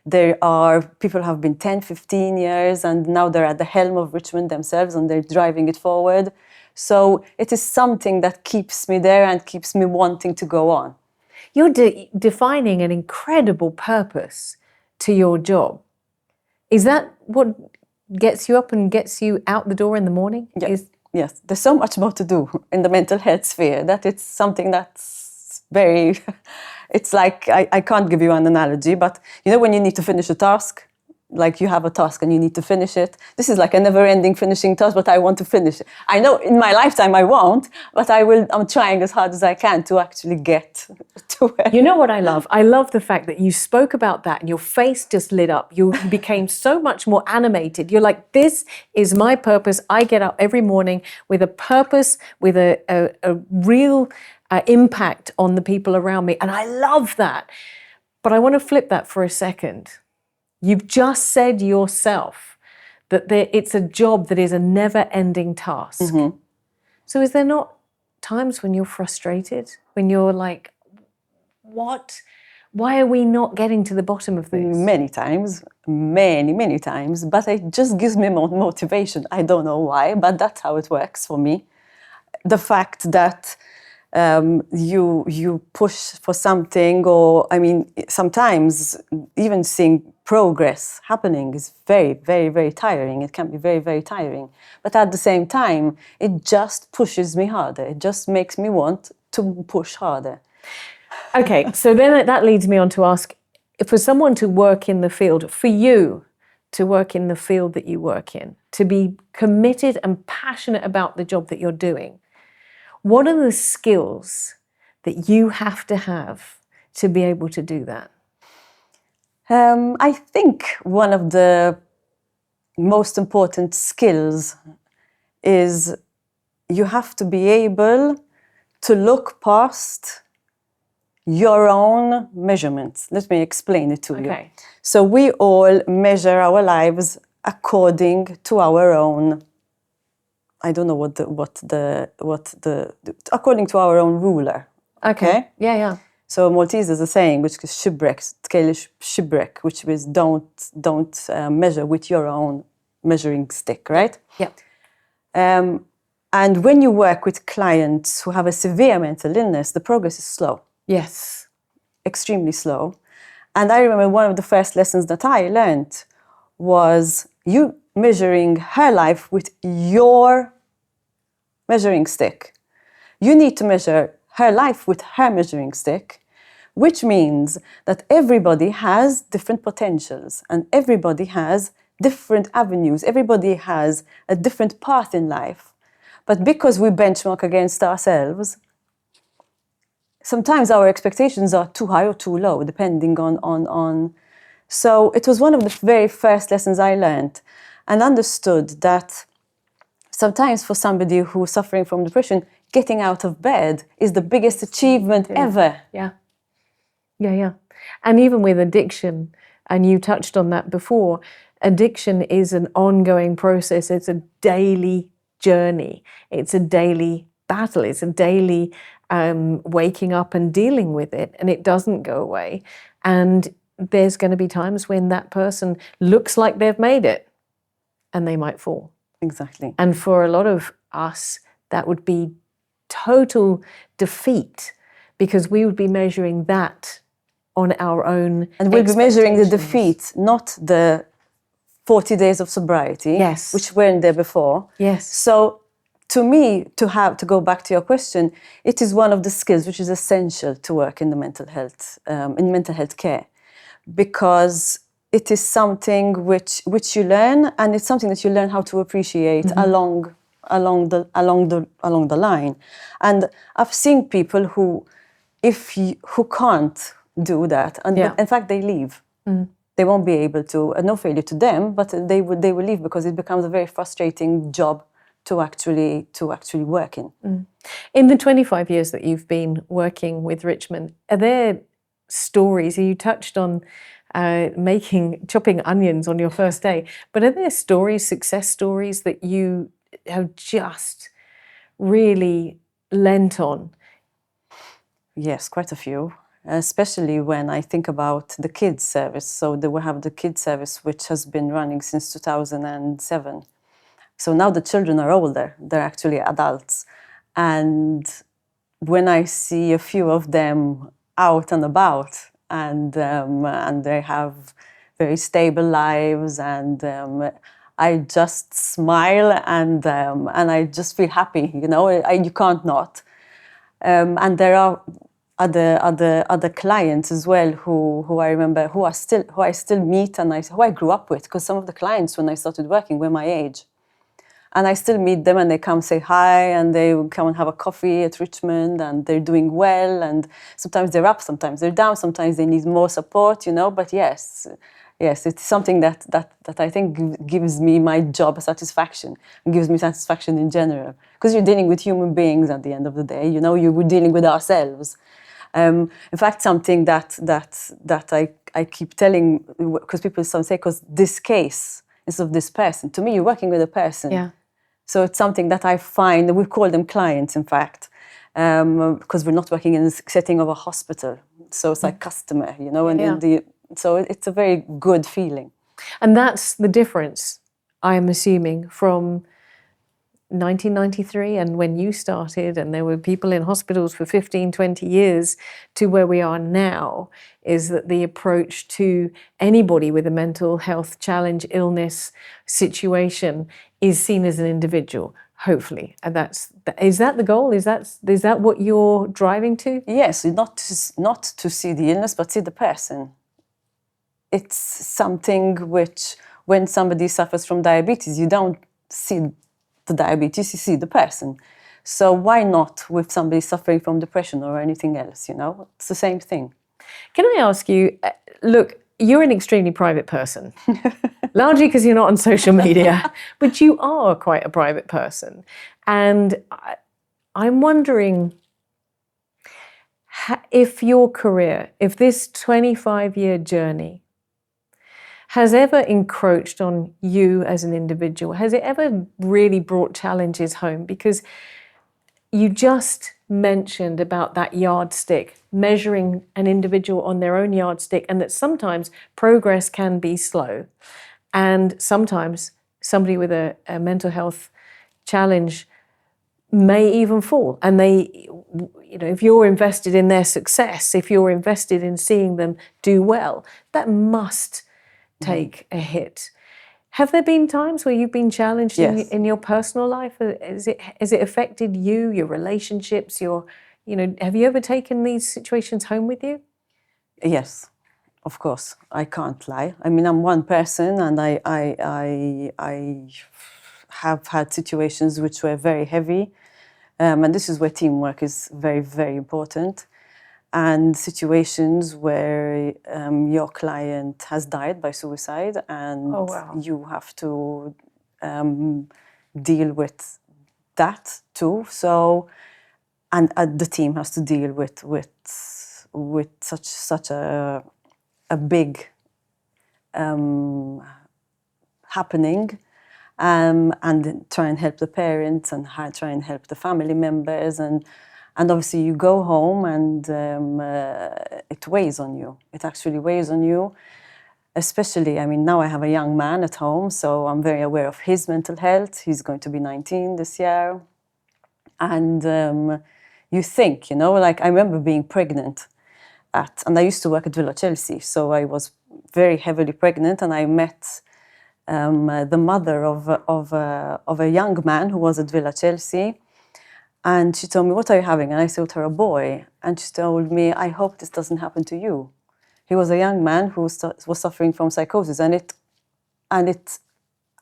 There are people who have been 10, 15 years, and now they're at the helm of Richmond themselves, and they're driving it forward. So it is something that keeps me there and keeps me wanting to go on. You're defining an incredible purpose to your job. Is that what gets you up and gets you out the door in the morning? Yes, there's so much more to do in the mental health sphere that it's something that's very, it's like, I can't give you an analogy, but you know when you need to finish a task, like you have a task and you need to finish it. This is like a never-ending finishing task, but I want to finish it. I know in my lifetime I won't, but I'm trying as hard as I can to actually get to it. You know what I love? I love the fact that you spoke about that and your face just lit up. You became so much more animated. You're like, this is my purpose. I get up every morning with a purpose, with a real impact on the people around me. And I love that. But I want to flip that for a second. You've just said yourself that it's a job that is a never-ending task. Mm-hmm. So is there not times when you're frustrated, when you're like, what? Why are we not getting to the bottom of this? Many times, many times, but it just gives me more motivation. I don't know why, but that's how it works for me. the fact that you push for something, or I mean, sometimes even seeing progress happening is very, very, very tiring. It can be very, very tiring. But at the same time, it just pushes me harder. It just makes me want to push harder. Okay, so then that leads me on to ask, for someone to work in the field, for you to work in the field that you work in, to be committed and passionate about the job that you're doing, what are the skills that you have to be able to do that? I think one of the most important skills is you have to be able to look past your own measurements. Let me explain it to you. Okay. So we all measure our lives according to our own, I don't know according to our own ruler. Okay? Yeah. So Maltese is a saying which is shibboleth, which is don't measure with your own measuring stick, right? Yeah. And when you work with clients who have a severe mental illness, the progress is slow. Yes. Extremely slow. And I remember one of the first lessons that I learned was you measuring her life with your measuring stick. You need to measure her life with her measuring stick, which means that everybody has different potentials and everybody has different avenues. Everybody has a different path in life. But because we benchmark against ourselves, sometimes our expectations are too high or too low, depending on. So it was one of the very first lessons I learned and understood that sometimes for somebody who's suffering from depression, getting out of bed is the biggest achievement ever. Yeah. And even with addiction, and you touched on that before, addiction is an ongoing process. It's a daily journey. It's a daily battle. It's a daily waking up and dealing with it, and it doesn't go away. And there's going to be times when that person looks like they've made it, and they might fall. Exactly. And for a lot of us, that would be total defeat, because we would be measuring that on our own. And we'll be measuring the defeat, not the 40 days of sobriety, Yes. which weren't there before. Yes. So to me, to go back to your question, it is one of the skills which is essential to work in the mental health care, because it is something which you learn, and it's something that you learn how to appreciate along the line. And I've seen people who can't do that, and in fact they leave. They won't be able to. No failure to them, but they will leave because it becomes a very frustrating job to actually work in. In the 25 years that you've been working with Richmond, are there stories? You touched on chopping onions on your first day, but are there stories, success stories, that you have just really lent on? Yes, quite a few, especially when I think about the kids service. So we have the kids service, which has been running since 2007. So now the children are older, they're actually adults. And when I see a few of them out and about, and they have very stable lives, and I just smile and I just feel happy, you can't not. And there are other clients as well who I remember who I still meet, and who I grew up with, because some of the clients when I started working were my age. And I still meet them, and they come say hi, and they come and have a coffee at Richmond, and they're doing well. And sometimes they're up, sometimes they're down, sometimes they need more support, But yes, it's something that I think gives me my job satisfaction, and gives me satisfaction in general, because you're dealing with human beings at the end of the day. We're dealing with ourselves. In fact, something that I keep telling, because people sometimes say, because this case is of this person. To me, you're working with a person. Yeah. So it's something that I find, we call them clients, in fact, because we're not working in the setting of a hospital. So it's like customer, so it's a very good feeling. And that's the difference, I'm assuming, from 1993 and when you started and there were people in hospitals for 15, 20 years to where we are now is that the approach to anybody with a mental health challenge, illness, situation is seen as an individual, hopefully. And is that the goal? Is that what you're driving to? Yes, not to see the illness, but see the person. It's something which, when somebody suffers from diabetes, you don't see the diabetes, you see the person. So why not with somebody suffering from depression or anything else, you know? It's the same thing. Can I ask you, look, you're an extremely private person, largely because you're not on social media, but you are quite a private person. And I'm wondering if your career, if this 25-year journey has ever encroached on you as an individual? Has it ever really brought challenges home? Because you just mentioned about that yardstick, measuring an individual on their own yardstick, and that sometimes progress can be slow. And sometimes somebody with a mental health challenge may even fall. And they, you know, if you're invested in their success, if you're invested in seeing them do well, that must take a hit. Have there been times where you've been challenged in your personal life? Has it affected you, your relationships, have you ever taken these situations home with you? Yes, of course. I can't lie. I mean, I'm one person, and I have had situations which were very heavy, and this is where teamwork is very, very important. And situations where your client has died by suicide, and you have to deal with that too. So, and the team has to deal with such a big happening, and try and help the parents and try and help the family members, and obviously you go home and it weighs on you. It actually weighs on you, especially, I mean, now I have a young man at home, so I'm very aware of his mental health. He's going to be 19 this year. And you think, like I remember being pregnant and I used to work at Villa Chelsea, so I was very heavily pregnant, and I met the mother of a young man who was at Villa Chelsea. And she told me, "What are you having?" And I told her, "A boy." And she told me, "I hope this doesn't happen to you." He was a young man who was suffering from psychosis, I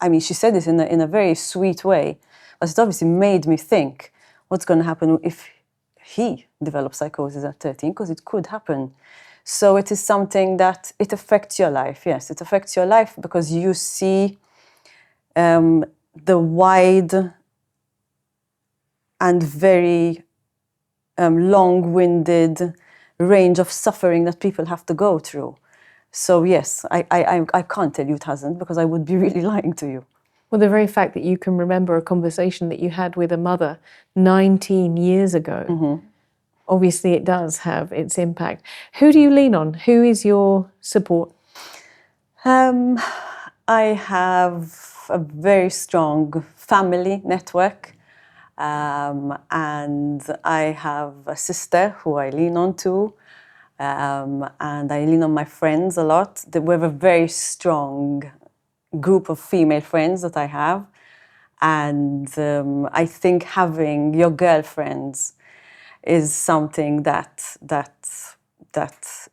mean, she said it in a very sweet way, but it obviously made me think, what's going to happen if he develops psychosis at 13? Because it could happen. So it is something that it affects your life. Yes, it affects your life because you see the wide and very long-winded range of suffering that people have to go through. So yes, I can't tell you it hasn't, because I would be really lying to you. Well, the very fact that you can remember a conversation that you had with a mother 19 years ago, obviously it does have its impact. Who do you lean on? Who is your support? I have a very strong family network. And I have a sister who I lean on to, and I lean on my friends a lot. We have a very strong group of female friends that I have, and I think having your girlfriends is something that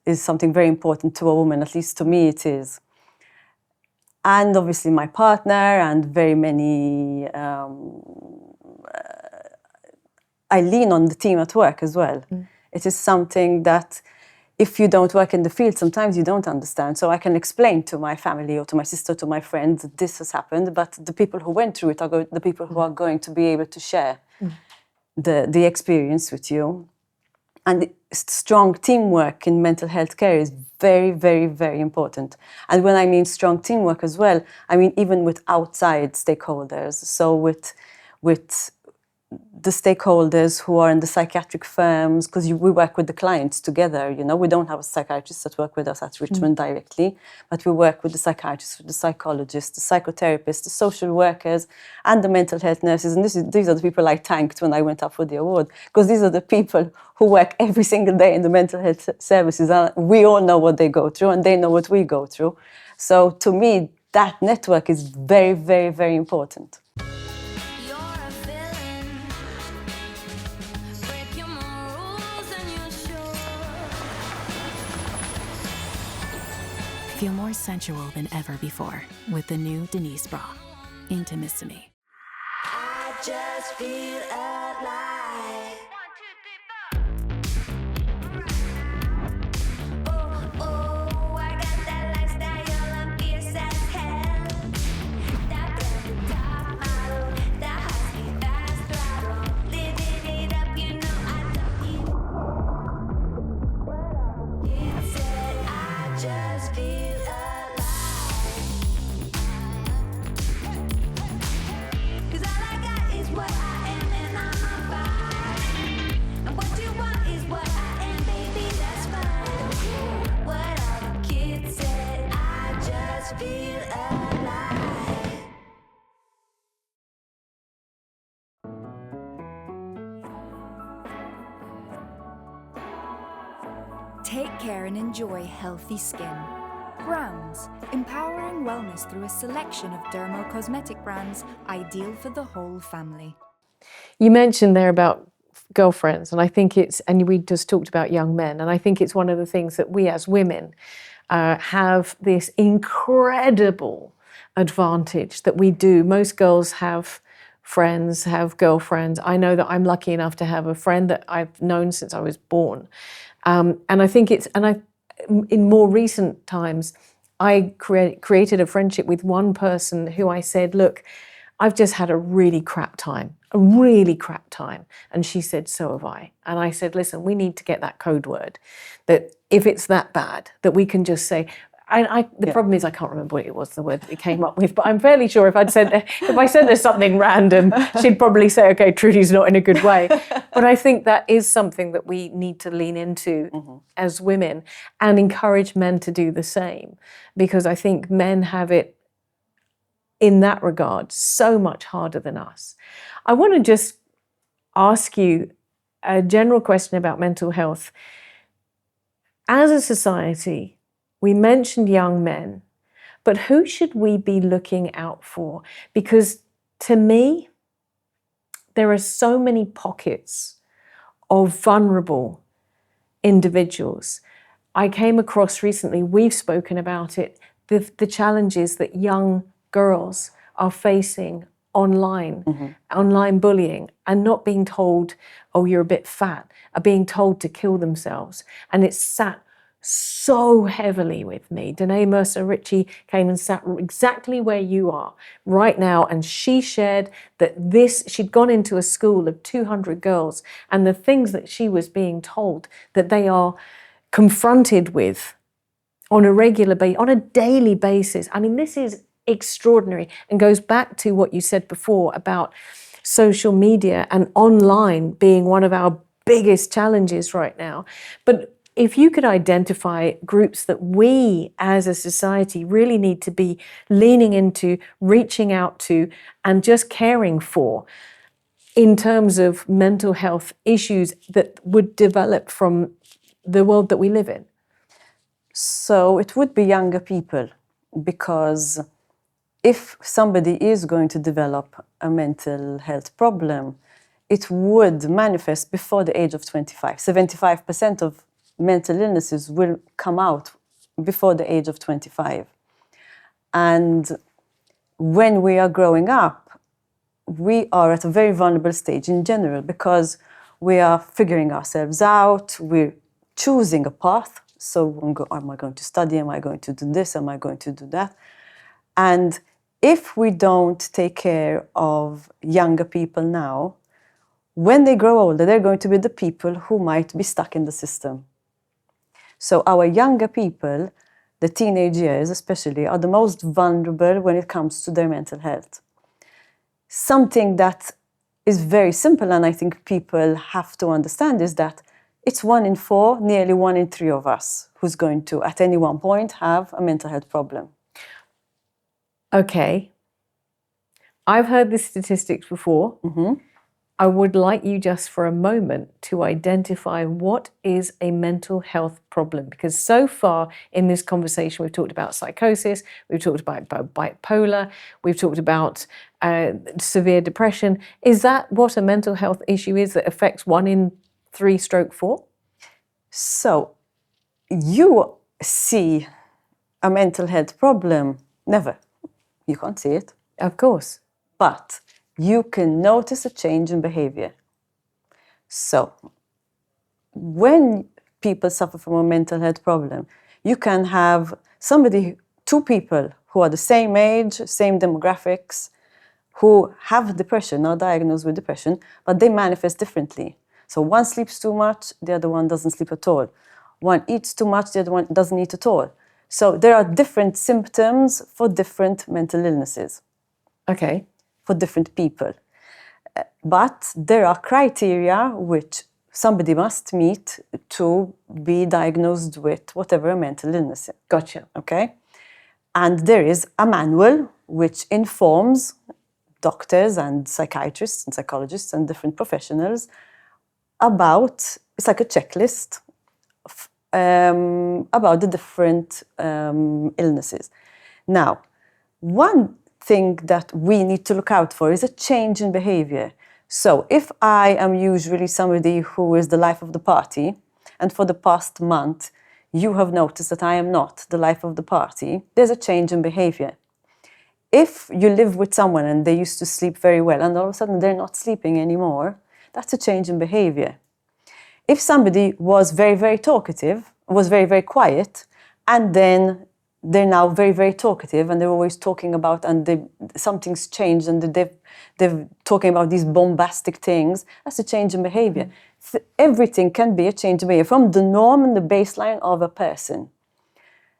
is something very important to a woman. At least to me, it is. And obviously my partner, and very many. I lean on the team at work as well. It is something that if you don't work in the field, sometimes you don't understand. So I can explain to my family or to my sister, to my friends, that this has happened, but the people who went through it are the people who are going to be able to share the experience with you. And strong teamwork in mental health care is very, very, very important. And when I mean strong teamwork as well, I mean even with outside stakeholders. So with the stakeholders who are in the psychiatric firms, because we work with the clients together, you know, we don't have a psychiatrist that work with us at Richmond directly, but we work with the psychiatrists, the psychologists, the psychotherapists, the social workers, and the mental health nurses. And these are the people I thanked when I went up for the award, because these are the people who work every single day in the mental health services. And we all know what they go through, and they know what we go through. So to me, that network is very, very, very important. You're a villain. Breaking my rules and you're sure. Feel more sensual than ever before with the new Denise bra. Intimissimi. I just feel alive. 1, 2, 3, 4. Oh, oh, I got that lifestyle, I'm fierce as hell. That velvet top model, that husky fast throttle. Living it up, you know I love you. It said I just feel alive. 'Cause all I got is what I am and I'm on fire. And what you want is what I am, baby, that's fine. What all the kids said, I just feel alive. Take care and enjoy healthy skin. Browns, empowering wellness through a selection of dermo-cosmetic brands ideal for the whole family. You mentioned there about girlfriends, and I think and we just talked about young men, and I think it's one of the things that we as women have this incredible advantage that we do. Most girls have friends, have girlfriends. I know that I'm lucky enough to have a friend that I've known since I was born. And I think in more recent times, I created a friendship with one person who I said, look, I've just had a really crap time. And she said, so have I. And I said, listen, we need to get that code word, that if it's that bad, that we can just say, the problem is I can't remember what it was, the word that we came up with, but I'm fairly sure if I said there's something random, she'd probably say, okay, Trudy's not in a good way. But I think that is something that we need to lean into as women and encourage men to do the same, because I think men have it in that regard so much harder than us. I want to just ask you a general question about mental health. As a society, we mentioned young men, but who should we be looking out for? Because to me, there are so many pockets of vulnerable individuals. I came across recently, we've spoken about it, the challenges that young girls are facing online, online bullying, and not being told, oh, you're a bit fat, are being told to kill themselves. And it's sat so heavily with me. Danae Mercer-Ritchie came and sat exactly where you are right now, and she shared that she'd gone into a school of 200 girls, and the things that she was being told that they are confronted with on a regular basis, on a daily basis. I mean, this is extraordinary, and goes back to what you said before about social media and online being one of our biggest challenges right now. But if you could identify groups that we as a society really need to be leaning into, reaching out to, and just caring for in terms of mental health issues that would develop from the world that we live in. So it would be younger people, because if somebody is going to develop a mental health problem, it would manifest before the age of 25. 75% of mental illnesses will come out before the age of 25. And when we are growing up, we are at a very vulnerable stage in general, because we are figuring ourselves out, we're choosing a path. So am I going to study? Am I going to do this? Am I going to do that? And if we don't take care of younger people now, when they grow older, they're going to be the people who might be stuck in the system. So our younger people, the teenage years especially, are the most vulnerable when it comes to their mental health. Something that is very simple, and I think people have to understand is that it's 1 in 4, nearly 1 in 3 of us who's going to, at any one point, have a mental health problem. Okay. I've heard this statistics before. I would like you just for a moment to identify what is a mental health problem, because so far in this conversation we've talked about psychosis, we've talked about bipolar, we've talked about severe depression. Is that what a mental health issue is that affects 1 in 3/4? So you see a mental health problem? Never. You can't see it. Of course. But you can notice a change in behavior. So when people suffer from a mental health problem, you can have two people who are the same age, same demographics, who have depression or diagnosed with depression, but they manifest differently. So one sleeps too much, the other one doesn't sleep at all. One eats too much, the other one doesn't eat at all. So there are different symptoms for different mental illnesses. Okay. For different people. But there are criteria which somebody must meet to be diagnosed with whatever mental illness. Gotcha. Okay? And there is a manual which informs doctors and psychiatrists and psychologists and different professionals about, it's like a checklist about the different illnesses. Now, one thing that we need to look out for is a change in behavior. So if I am usually somebody who is the life of the party, and for the past month you have noticed that I am not the life of the party, there's a change in behavior. If you live with someone and they used to sleep very well and all of a sudden they're not sleeping anymore, that's a change in behavior. If somebody was very, very talkative, was very, very quiet, and then they're now very, very talkative and they're always talking about, and something's changed and they're talking about these bombastic things, that's a change in behavior. Everything can be a change in behavior from the norm and the baseline of a person.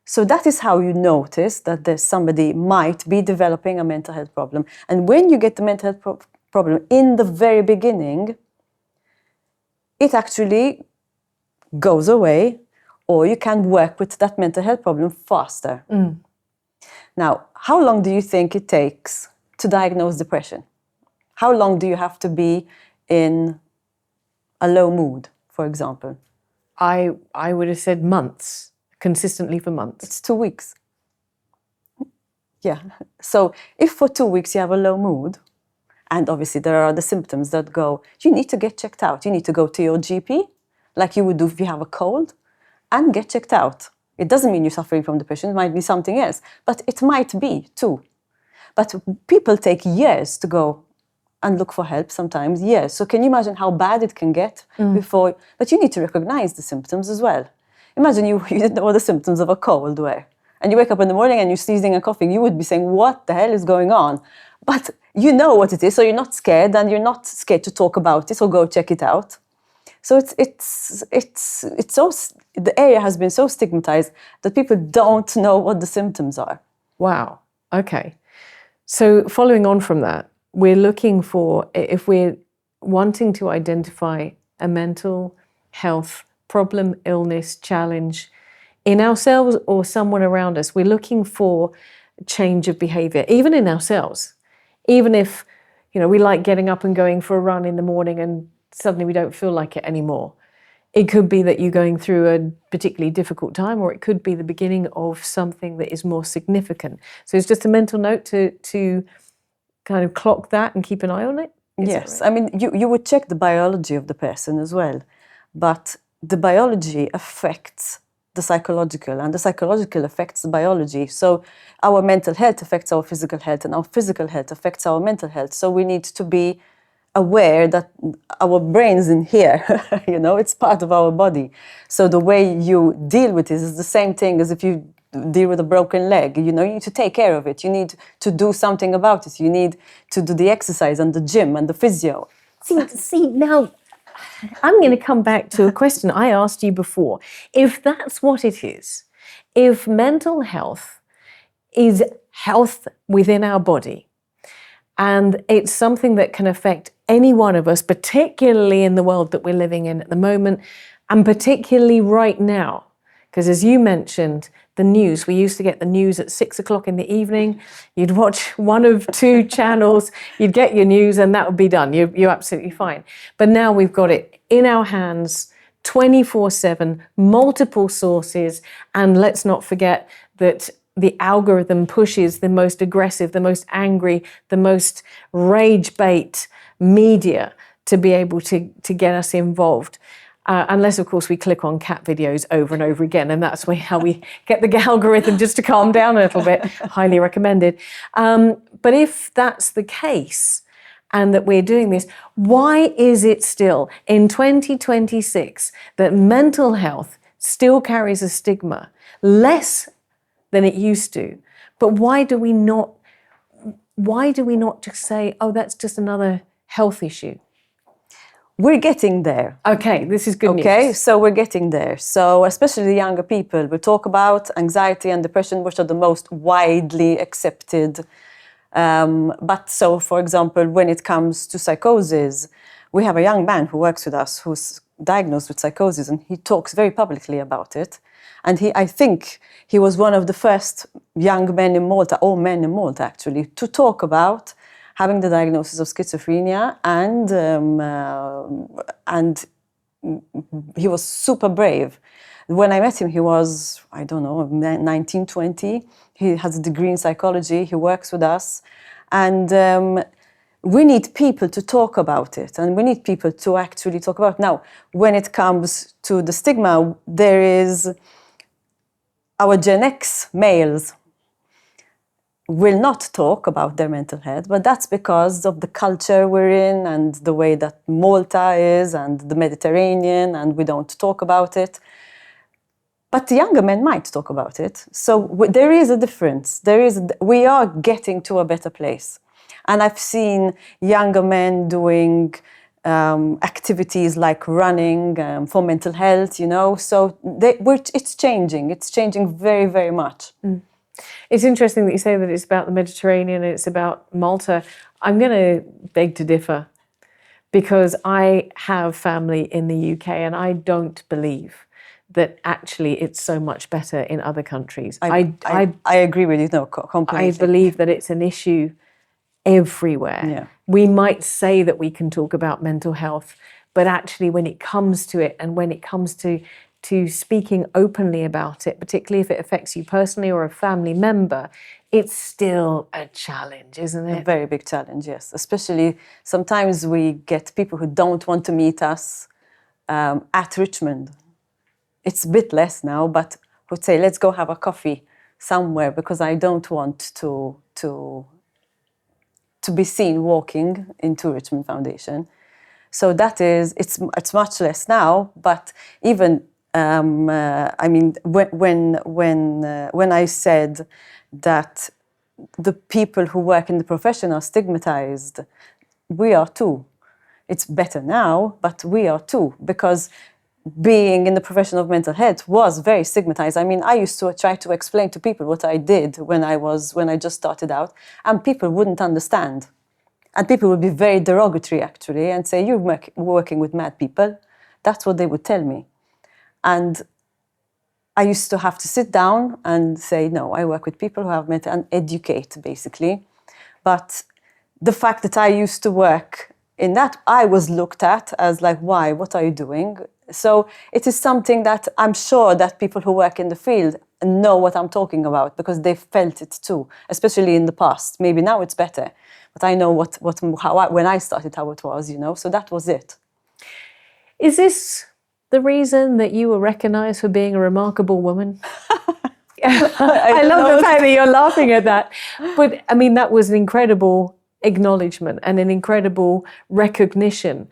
So that is how you notice that there's somebody might be developing a mental health problem. And when you get the mental health problem in the very beginning, it actually goes away, or you can work with that mental health problem faster. Now, how long do you think it takes to diagnose depression? How long do you have to be in a low mood, for example? I would have said months, consistently for months. It's 2 weeks. Yeah. So if for 2 weeks you have a low mood, and obviously there are the symptoms that go, you need to get checked out. You need to go to your GP, like you would do if you have a cold, and get checked out. It doesn't mean you're suffering from depression, it might be something else, but it might be too. But people take years to go and look for help sometimes, years. So can you imagine how bad it can get before, but you need to recognize the symptoms as well. Imagine you didn't know what the symptoms of a cold were, and you wake up in the morning and you're sneezing and coughing, you would be saying, what the hell is going on? But you know what it is, so you're not scared, and you're not scared to talk about it or go check it out. So it's so, the area has been so stigmatized that people don't know what the symptoms are. Wow. Okay. So following on from that, we're looking for, if we're wanting to identify a mental health problem, illness, challenge in ourselves or someone around us, we're looking for change of behavior, even in ourselves. Even if, we like getting up and going for a run in the morning and suddenly we don't feel like it anymore. It could be that you're going through a particularly difficult time, or it could be the beginning of something that is more significant. So it's just a mental note to kind of clock that and keep an eye on it? Yes, right? I mean, you would check the biology of the person as well, but the biology affects the psychological, and the psychological affects the biology. So our mental health affects our physical health, and our physical health affects our mental health. So we need to be aware that our brain's in here, it's part of our body. So the way you deal with it is the same thing as if you deal with a broken leg. You need to take care of it. You need to do something about it. You need to do the exercise and the gym and the physio. See, now I'm going to come back to a question I asked you before. If that's what it is, if mental health is health within our body, and it's something that can affect any one of us, particularly in the world that we're living in at the moment, and particularly right now. Because as you mentioned, the news, we used to get the news at 6 o'clock in the evening. You'd watch one of two channels, you'd get your news and that would be done. You're absolutely fine. But now we've got it in our hands 24/7, multiple sources. And let's not forget that the algorithm pushes the most aggressive, the most angry, the most rage bait media to be able to get us involved. Unless, of course, we click on cat videos over and over again, and that's how we get the algorithm just to calm down a little bit. Highly recommended. But if that's the case, and that we're doing this, why is it still in 2026 that mental health still carries a stigma, less than it used to? But why do we not just say, oh, that's just another health issue? We're getting there. Okay, this is good news. Okay, so we're getting there. So especially the younger people, we talk about anxiety and depression, which are the most widely accepted. But so, for example, when it comes to psychosis, we have a young man who works with us who's diagnosed with psychosis, and he talks very publicly about it. And I think he was one of the first young men in Malta, or men in Malta actually, to talk about having the diagnosis of schizophrenia, and he was super brave. When I met him, he was, I don't know, 19, 20. He has a degree in psychology. He works with us. And we need people to talk about it, and we need people to actually talk about it. Now, when it comes to the stigma, there is our Gen X males will not talk about their mental health, but that's because of the culture we're in and the way that Malta is and the Mediterranean, and we don't talk about it. But the younger men might talk about it. So there is a difference. We are getting to a better place. And I've seen younger men doing activities like running for mental health, so it's changing. It's changing very, very much. Mm. It's interesting that you say that it's about the Mediterranean and it's about Malta. I'm going to beg to differ, because I have family in the UK and I don't believe that actually it's so much better in other countries. I agree with you, completely. I believe that it's an issue everywhere. Yeah. We might say that we can talk about mental health, but actually when it comes to it, and when it comes to speaking openly about it, particularly if it affects you personally or a family member, it's still a challenge, isn't it? A very big challenge, yes. Especially sometimes we get people who don't want to meet us at Richmond. It's a bit less now, but would say, let's go have a coffee somewhere, because I don't want to be seen walking into Richmond Foundation. So that is, it's much less now, but even I mean, when I said that the people who work in the profession are stigmatized, we are too. It's better now, but we are too, because being in the profession of mental health was very stigmatized. I mean, I used to try to explain to people what I did when I just started out, and people wouldn't understand. And people would be very derogatory, actually, and say, you're working with mad people. That's what they would tell me. And I used to have to sit down and say, no, I work with people who have mental, and educate, basically. But the fact that I used to work in that, I was looked at as like, why? What are you doing? So it is something that I'm sure that people who work in the field know what I'm talking about, because they've felt it too, especially in the past. Maybe now it's better, but I know when I started, how it was, so that was it. Is this the reason that you were recognised for being a remarkable woman? I love the fact that you're laughing at that. But I mean, that was an incredible acknowledgement and an incredible recognition.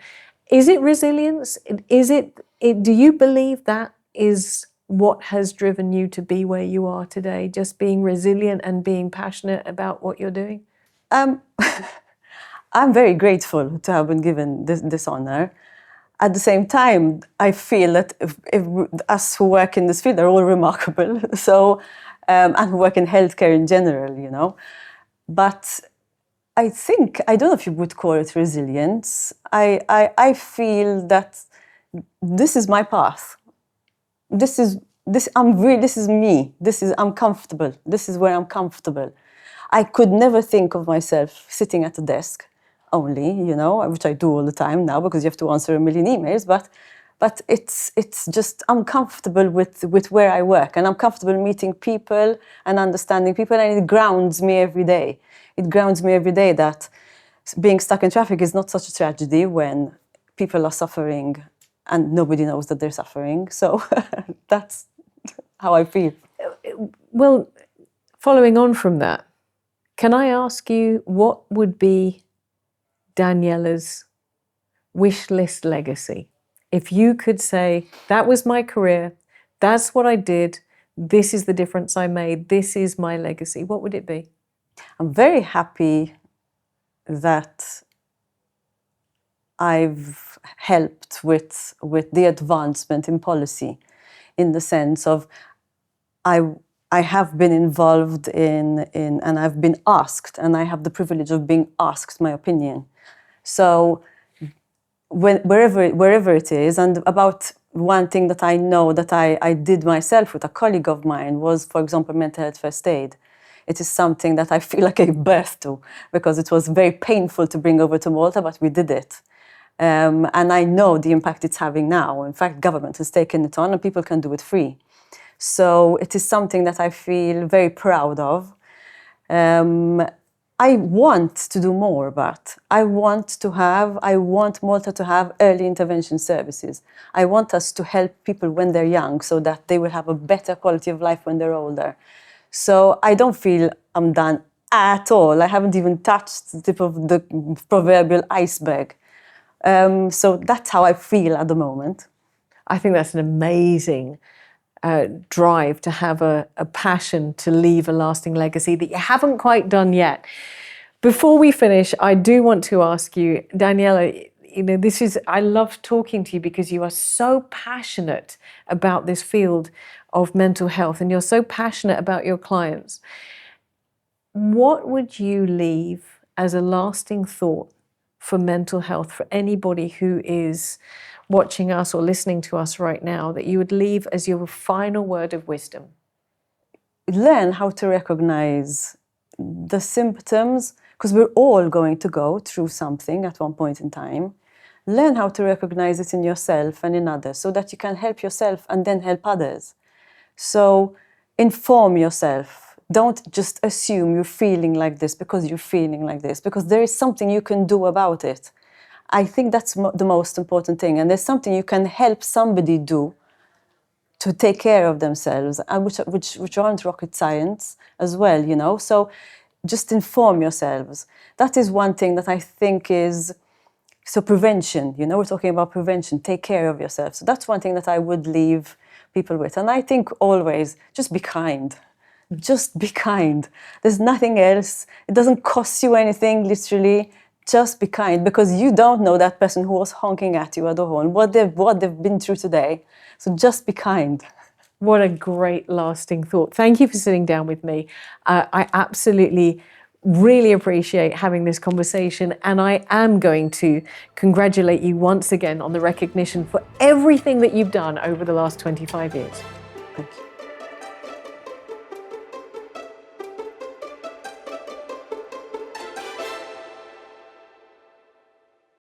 Is it resilience? Do you believe that is what has driven you to be where you are today? Just being resilient and being passionate about what you're doing? I'm very grateful to have been given this honor. At the same time, I feel that if us who work in this field are all remarkable, so and who work in healthcare in general, But I think, I don't know if you would call it resilience. I feel that this is my path. This is me. I'm comfortable. This is where I'm comfortable. I could never think of myself sitting at a desk only, which I do all the time now because you have to answer a million emails, but it's just, I'm comfortable with where I work, and I'm comfortable meeting people and understanding people, and it grounds me every day. It grounds me every day that being stuck in traffic is not such a tragedy when people are suffering and nobody knows that they're suffering. So that's how I feel. Well, following on from that, can I ask you what would be Daniella's wish list legacy? If you could say, that was my career, that's what I did, this is the difference I made, this is my legacy, what would it be? I'm very happy that I've helped with the advancement in policy, in the sense of I have been involved in and I've been asked, and I have the privilege of being asked my opinion. So wherever it is, and about one thing that I know that I did myself with a colleague of mine was, for example, mental health first aid. It is something that I feel like I gave birth to, because it was very painful to bring over to Malta, but we did it. And I know the impact it's having now. In fact, government has taken it on and people can do it free. So it is something that I feel very proud of. I want to do more, but I want Malta to have early intervention services. I want us to help people when they're young so that they will have a better quality of life when they're older. So I don't feel I'm done at all. I haven't even touched the tip of the proverbial iceberg. So that's how I feel at the moment. I think that's an amazing drive to have a passion to leave a lasting legacy that you haven't quite done yet. Before we finish, I do want to ask you, Daniella, I love talking to you because you are so passionate about this field of mental health and you're so passionate about your clients. What would you leave as a lasting thought for mental health for anybody who is watching us or listening to us right now, that you would leave as your final word of wisdom? Learn how to recognize the symptoms, because we're all going to go through something at one point in time. Learn how to recognize it in yourself and in others so that you can help yourself and then help others. So inform yourself. Don't just assume you're feeling like this because you're feeling like this, because there is something you can do about it. I think that's the most important thing. And there's something you can help somebody do to take care of themselves, and which aren't rocket science as well, So just inform yourselves. That is one thing that I think is, so prevention, we're talking about prevention, take care of yourself. So that's one thing that I would leave people with. And I think always, just be kind. Just be kind. There's nothing else. It doesn't cost you anything, literally. Just be kind, because you don't know that person who was honking at you at the horn, what they've been through today. So just be kind. What a great lasting thought. Thank you for sitting down with me. I absolutely really appreciate having this conversation, and I am going to congratulate you once again on the recognition for everything that you've done over the last 25 years. Thank you.